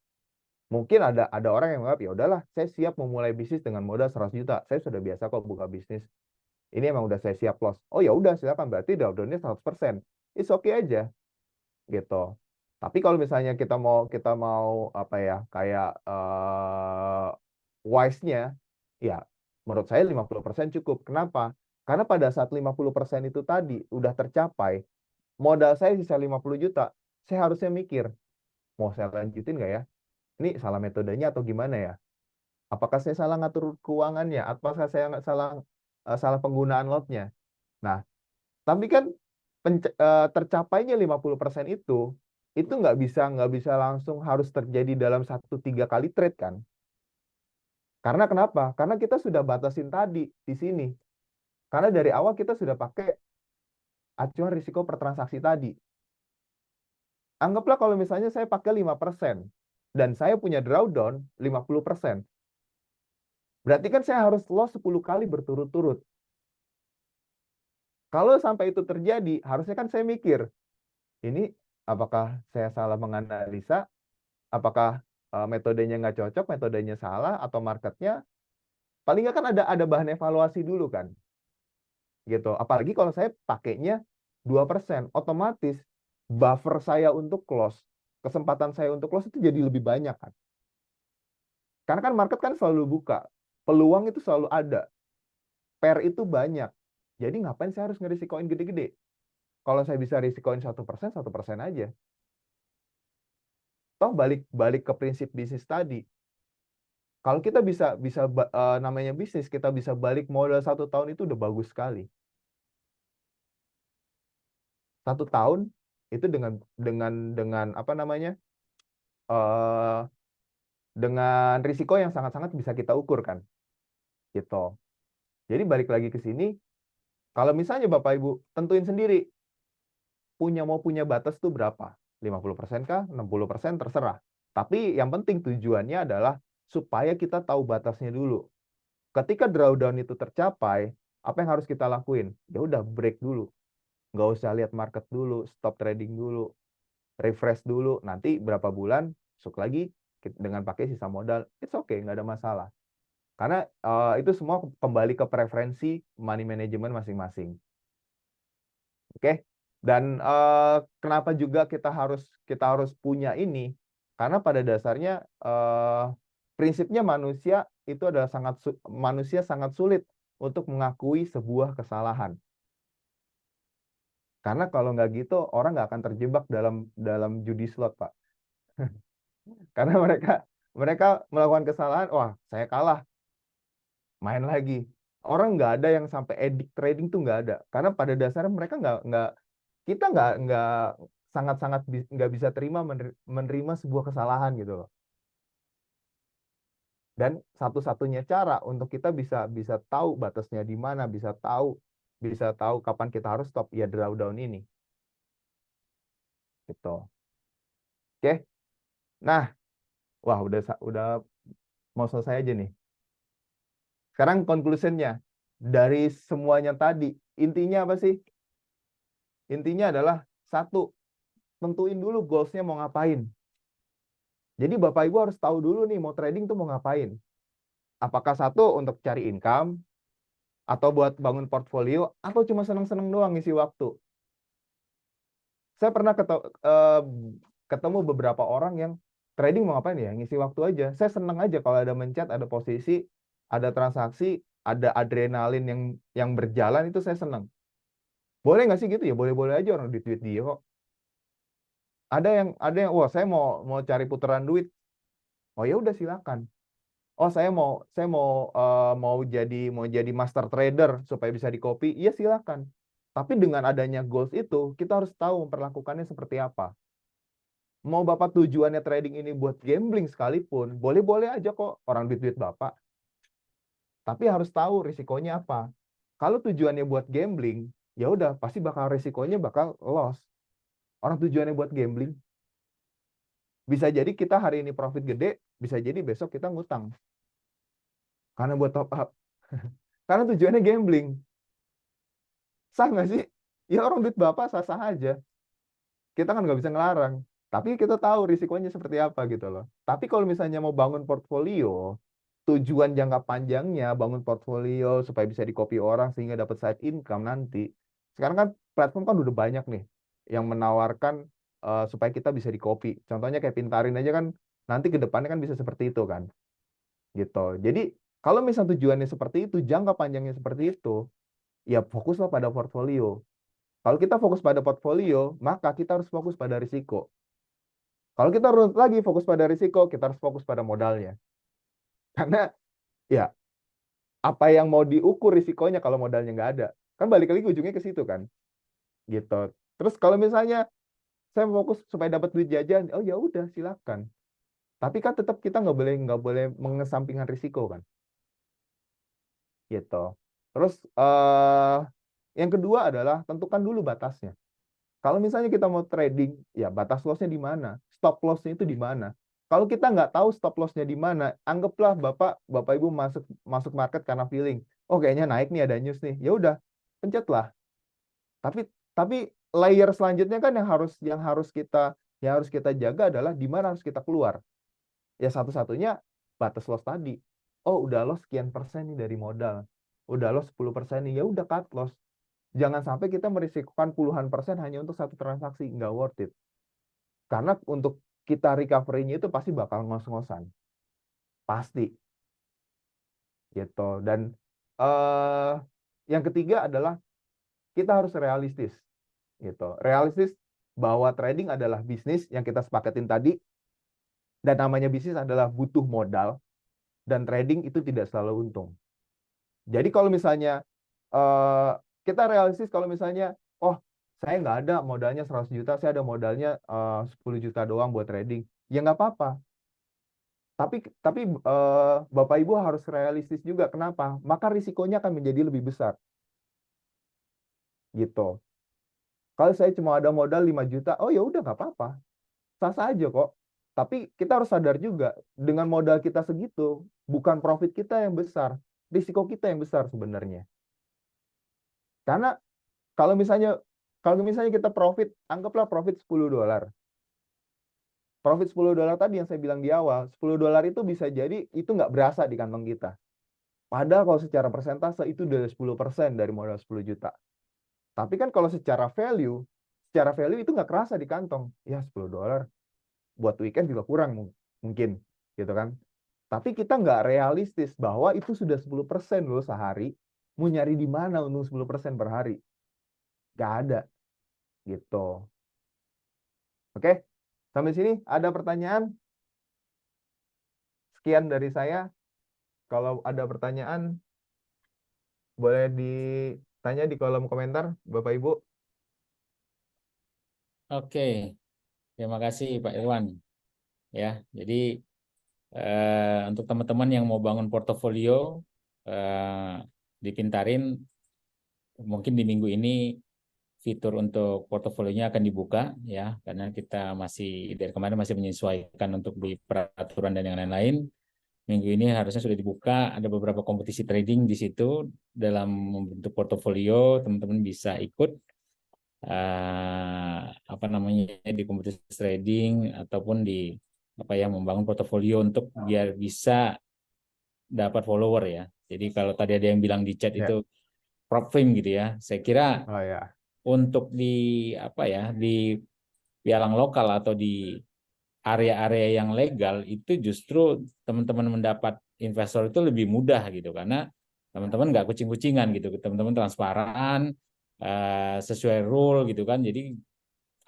B: Mungkin ada orang yang menganggap, ya udahlah, saya siap memulai bisnis dengan modal 100 juta. Saya sudah biasa kok buka bisnis. Ini emang udah saya siap loss. Oh ya udah, silakan, berarti drawdown-nya 100%. It's okay aja gitu. Tapi kalau misalnya kita mau apa ya, kayak wise-nya ya menurut saya 50% cukup. Kenapa? Karena pada saat 50% itu tadi udah tercapai, modal saya sisa 50 juta, saya harusnya mikir, mau saya lanjutin nggak ya? Ini salah metodenya atau gimana ya? Apakah saya salah ngatur keuangannya? Apakah saya nggak salah penggunaan lotnya? Nah, tapi kan tercapainya 50% itu nggak bisa langsung harus terjadi dalam 1-3 kali trade kan? Karena kenapa? Karena kita sudah batasin tadi di sini. Karena dari awal kita sudah pakai acuan risiko per transaksi tadi. Anggaplah kalau misalnya saya pakai 5% dan saya punya drawdown 50%. Berarti kan saya harus loss 10 kali berturut-turut. Kalau sampai itu terjadi, harusnya kan saya mikir, ini apakah saya salah menganalisa, apakah metodenya nggak cocok, metodenya salah, atau marketnya, paling nggak kan ada bahan evaluasi dulu kan. Gitu. Apalagi kalau saya pakainya 2%, otomatis buffer saya untuk close, kesempatan saya untuk close itu jadi lebih banyak kan. Karena kan market kan selalu buka, peluang itu selalu ada, pair itu banyak. Jadi ngapain saya harus ngerisikoin gede-gede? Kalau saya bisa risikoin 1% aja. Toh balik ke prinsip bisnis tadi. Kalau kita bisa namanya bisnis, kita bisa balik modal 1 tahun itu udah bagus sekali. 1 tahun itu dengan apa namanya dengan risiko yang sangat-sangat bisa kita ukur kan, gitu. Jadi balik lagi ke sini, kalau misalnya Bapak Ibu tentuin sendiri mau punya batas tuh berapa, 50% kah, 60% terserah. Tapi yang penting tujuannya adalah supaya kita tahu batasnya dulu. Ketika drawdown itu tercapai, apa yang harus kita lakuin? Ya udah break dulu, nggak usah lihat market dulu, stop trading dulu. refresh dulu, nanti berapa bulan masuk lagi dengan pakai sisa modal, it's okay, nggak ada masalah. Karena itu semua kembali ke preferensi money management masing-masing. Oke. Dan kenapa juga kita harus punya ini? Karena pada dasarnya prinsipnya manusia itu adalah manusia sangat sulit untuk mengakui sebuah kesalahan. Karena kalau nggak gitu orang nggak akan terjebak dalam judi slot, Pak. Karena mereka mereka melakukan kesalahan, wah saya kalah, main lagi. Orang nggak ada yang sampai addict trading tuh nggak ada. Karena pada dasarnya mereka kita nggak sangat-sangat nggak bisa terima menerima sebuah kesalahan gitu loh. Dan satu-satunya cara untuk kita bisa bisa tahu batasnya di mana, bisa tahu kapan kita harus stop, ya drawdown ini. Gitu. Oke. Nah, wah udah mau selesai aja nih. Sekarang conclusionnya dari semuanya tadi, intinya apa sih? Intinya adalah satu, tentuin dulu goalsnya mau ngapain. Jadi Bapak Ibu harus tahu dulu nih mau trading tuh mau ngapain. Apakah satu untuk cari income, atau buat bangun portfolio, atau cuma seneng-seneng doang ngisi waktu. Saya pernah ketemu beberapa orang yang trading mau ngapain ya, ngisi waktu aja. Saya seneng aja kalau ada mencet, ada posisi, ada transaksi, ada adrenalin yang berjalan, itu saya seneng. Boleh nggak sih gitu ya? Boleh-boleh aja orang di tweet dia kok. Ada yang wah saya mau cari putaran duit. Oh ya udah silakan. Oh saya mau jadi master trader supaya bisa di copy. Iya silakan. Tapi dengan adanya goals itu kita harus tahu memperlakukannya seperti apa. Mau Bapak tujuannya trading ini buat gambling sekalipun, boleh-boleh aja kok orang duit-duit Bapak. Tapi harus tahu risikonya apa. Kalau tujuannya buat gambling, ya udah pasti bakal risikonya bakal loss. Orang tujuannya buat gambling, bisa jadi kita hari ini profit gede, bisa jadi besok kita ngutang. Karena buat top up. Karena tujuannya gambling. Sah nggak sih? Ya orang duit Bapak sah-sah aja. Kita kan nggak bisa ngelarang. Tapi kita tahu risikonya seperti apa gitu loh. Tapi kalau misalnya mau bangun portfolio, tujuan jangka panjangnya bangun portfolio supaya bisa di-copy orang sehingga dapat side income nanti. Sekarang kan platform kan udah banyak nih yang menawarkan supaya kita bisa di-copy. Contohnya kayak Pintarin aja kan nanti ke depannya kan bisa seperti itu kan. Gitu. Jadi kalau misalnya tujuannya seperti itu, jangka panjangnya seperti itu, ya fokuslah pada portfolio. Kalau kita fokus pada portfolio, maka kita harus fokus pada risiko. Kalau kita runut lagi fokus pada risiko, kita harus fokus pada modalnya. Karena ya apa yang mau diukur risikonya kalau modalnya nggak ada? Kan balik lagi ujungnya ke situ kan. Gitu. Terus kalau misalnya saya fokus supaya dapat duit jajan, oh ya udah silakan. Tapi kan tetap kita nggak boleh mengesampingkan risiko kan. Gitu. Terus yang kedua adalah tentukan dulu batasnya. Kalau misalnya kita mau trading, ya batas lossnya di mana, stop lossnya itu di mana. Kalau kita nggak tahu stop lossnya di mana, anggaplah bapak ibu masuk market karena feeling, oh kayaknya naik nih ada news nih, ya udah pencetlah. Tapi layer selanjutnya kan yang harus kita jaga adalah di mana harus kita keluar. Ya satu-satunya batas loss tadi. Oh udah loss sekian persen nih dari modal, udah loss 10% nih, ya udah cut loss. Jangan sampai kita merisikokan puluhan persen hanya untuk satu transaksi, nggak worth it. Karena untuk kita recovery-nya itu pasti bakal ngos-ngosan. Pasti. Gitu. Dan eh yang ketiga adalah kita harus realistis. Gitu. Realistis bahwa trading adalah bisnis yang kita sepakatin tadi. Dan namanya bisnis adalah butuh modal. Dan trading itu tidak selalu untung. Jadi kalau misalnya eh kita realistis kalau misalnya, oh saya nggak ada modalnya 100 juta, saya ada modalnya 10 juta doang buat trading. Ya nggak apa-apa. Tapi Bapak Ibu harus realistis juga. Kenapa? Maka risikonya akan menjadi lebih besar. Gitu. Kalau saya cuma ada modal 5 juta, oh ya udah nggak apa-apa. Sah-sah aja kok. Tapi kita harus sadar juga, dengan modal kita segitu, bukan profit kita yang besar, risiko kita yang besar sebenarnya. Karena kalau misalnya kalau misalnya kita profit, anggaplah profit $10. Profit $10 tadi yang saya bilang di awal, $10 itu bisa jadi itu nggak berasa di kantong kita. Padahal kalau secara persentase itu dari 10% dari modal 10 juta. Tapi kan kalau secara value itu nggak kerasa di kantong. Ya $10 buat weekend juga kurang mungkin, gitu kan. Tapi kita nggak realistis bahwa itu sudah 10% loh sehari. Mau nyari di mana untung 10% per hari? Nggak ada, gitu. Oke, sampai sini ada pertanyaan? Sekian dari saya. Kalau ada pertanyaan, boleh ditanya di kolom komentar, Bapak Ibu.
A: Oke, terima kasih Pak Irwan. Ya, jadi untuk teman-teman yang mau bangun portofolio dipintarin, mungkin di minggu ini fitur untuk portofolionya akan dibuka ya, karena kita masih dari kemarin masih menyesuaikan untuk di peraturan dan yang lain-lain. Minggu ini harusnya sudah dibuka, ada beberapa kompetisi trading di situ dalam membentuk portofolio, teman-teman bisa ikut apa namanya di kompetisi trading ataupun di apa ya membangun portofolio untuk biar bisa dapat follower ya. Jadi kalau tadi ada yang bilang di chat
B: Ya.
A: itu prop firm gitu ya, saya kira
B: Oh ya.
A: untuk di apa ya di pialang lokal atau di area-area yang legal itu justru teman-teman mendapat investor itu lebih mudah gitu karena teman-teman nggak kucing-kucingan gitu, teman-teman transparan sesuai rule gitu kan. Jadi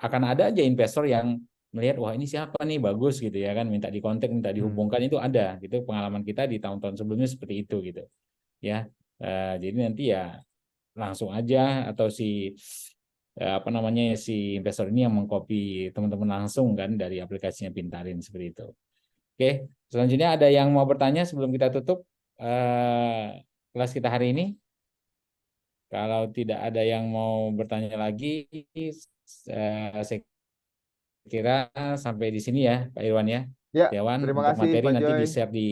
A: akan ada aja investor yang melihat wah ini siapa nih bagus gitu ya kan, minta dikontak, minta
B: Hmm.
A: dihubungkan, itu ada gitu, pengalaman kita di tahun-tahun sebelumnya seperti itu gitu ya. Jadi nanti ya langsung aja atau si apa namanya si investor ini yang mengcopy teman-teman langsung kan dari aplikasinya Pintarin seperti itu. Oke, selanjutnya ada yang mau bertanya sebelum kita tutup kelas kita hari ini? Kalau tidak ada yang mau bertanya lagi, saya kira sampai di sini ya, Pak Irwan ya.
B: Ya,
A: Dewan,
B: terima
A: untuk
B: kasih
A: materi
B: Pak
A: nanti
B: Joy.
A: di-share di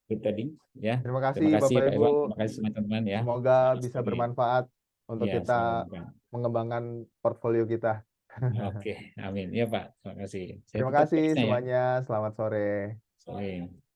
A: group tadi ya.
B: Terima kasih
A: Terima kasih
B: Bapak
A: Pak
B: Ibu.
A: Irwan, terima kasih semua teman-teman ya.
B: Semoga bisa
A: Sorry.
B: bermanfaat untuk
A: Ya,
B: kita
A: semoga.
B: mengembangkan portfolio kita.
A: Oke, amin. Ya Pak, terima kasih. Saya
B: Terima
A: tutup
B: kasih
A: kelasnya ya.
B: semuanya. Selamat sore.
A: Sorry.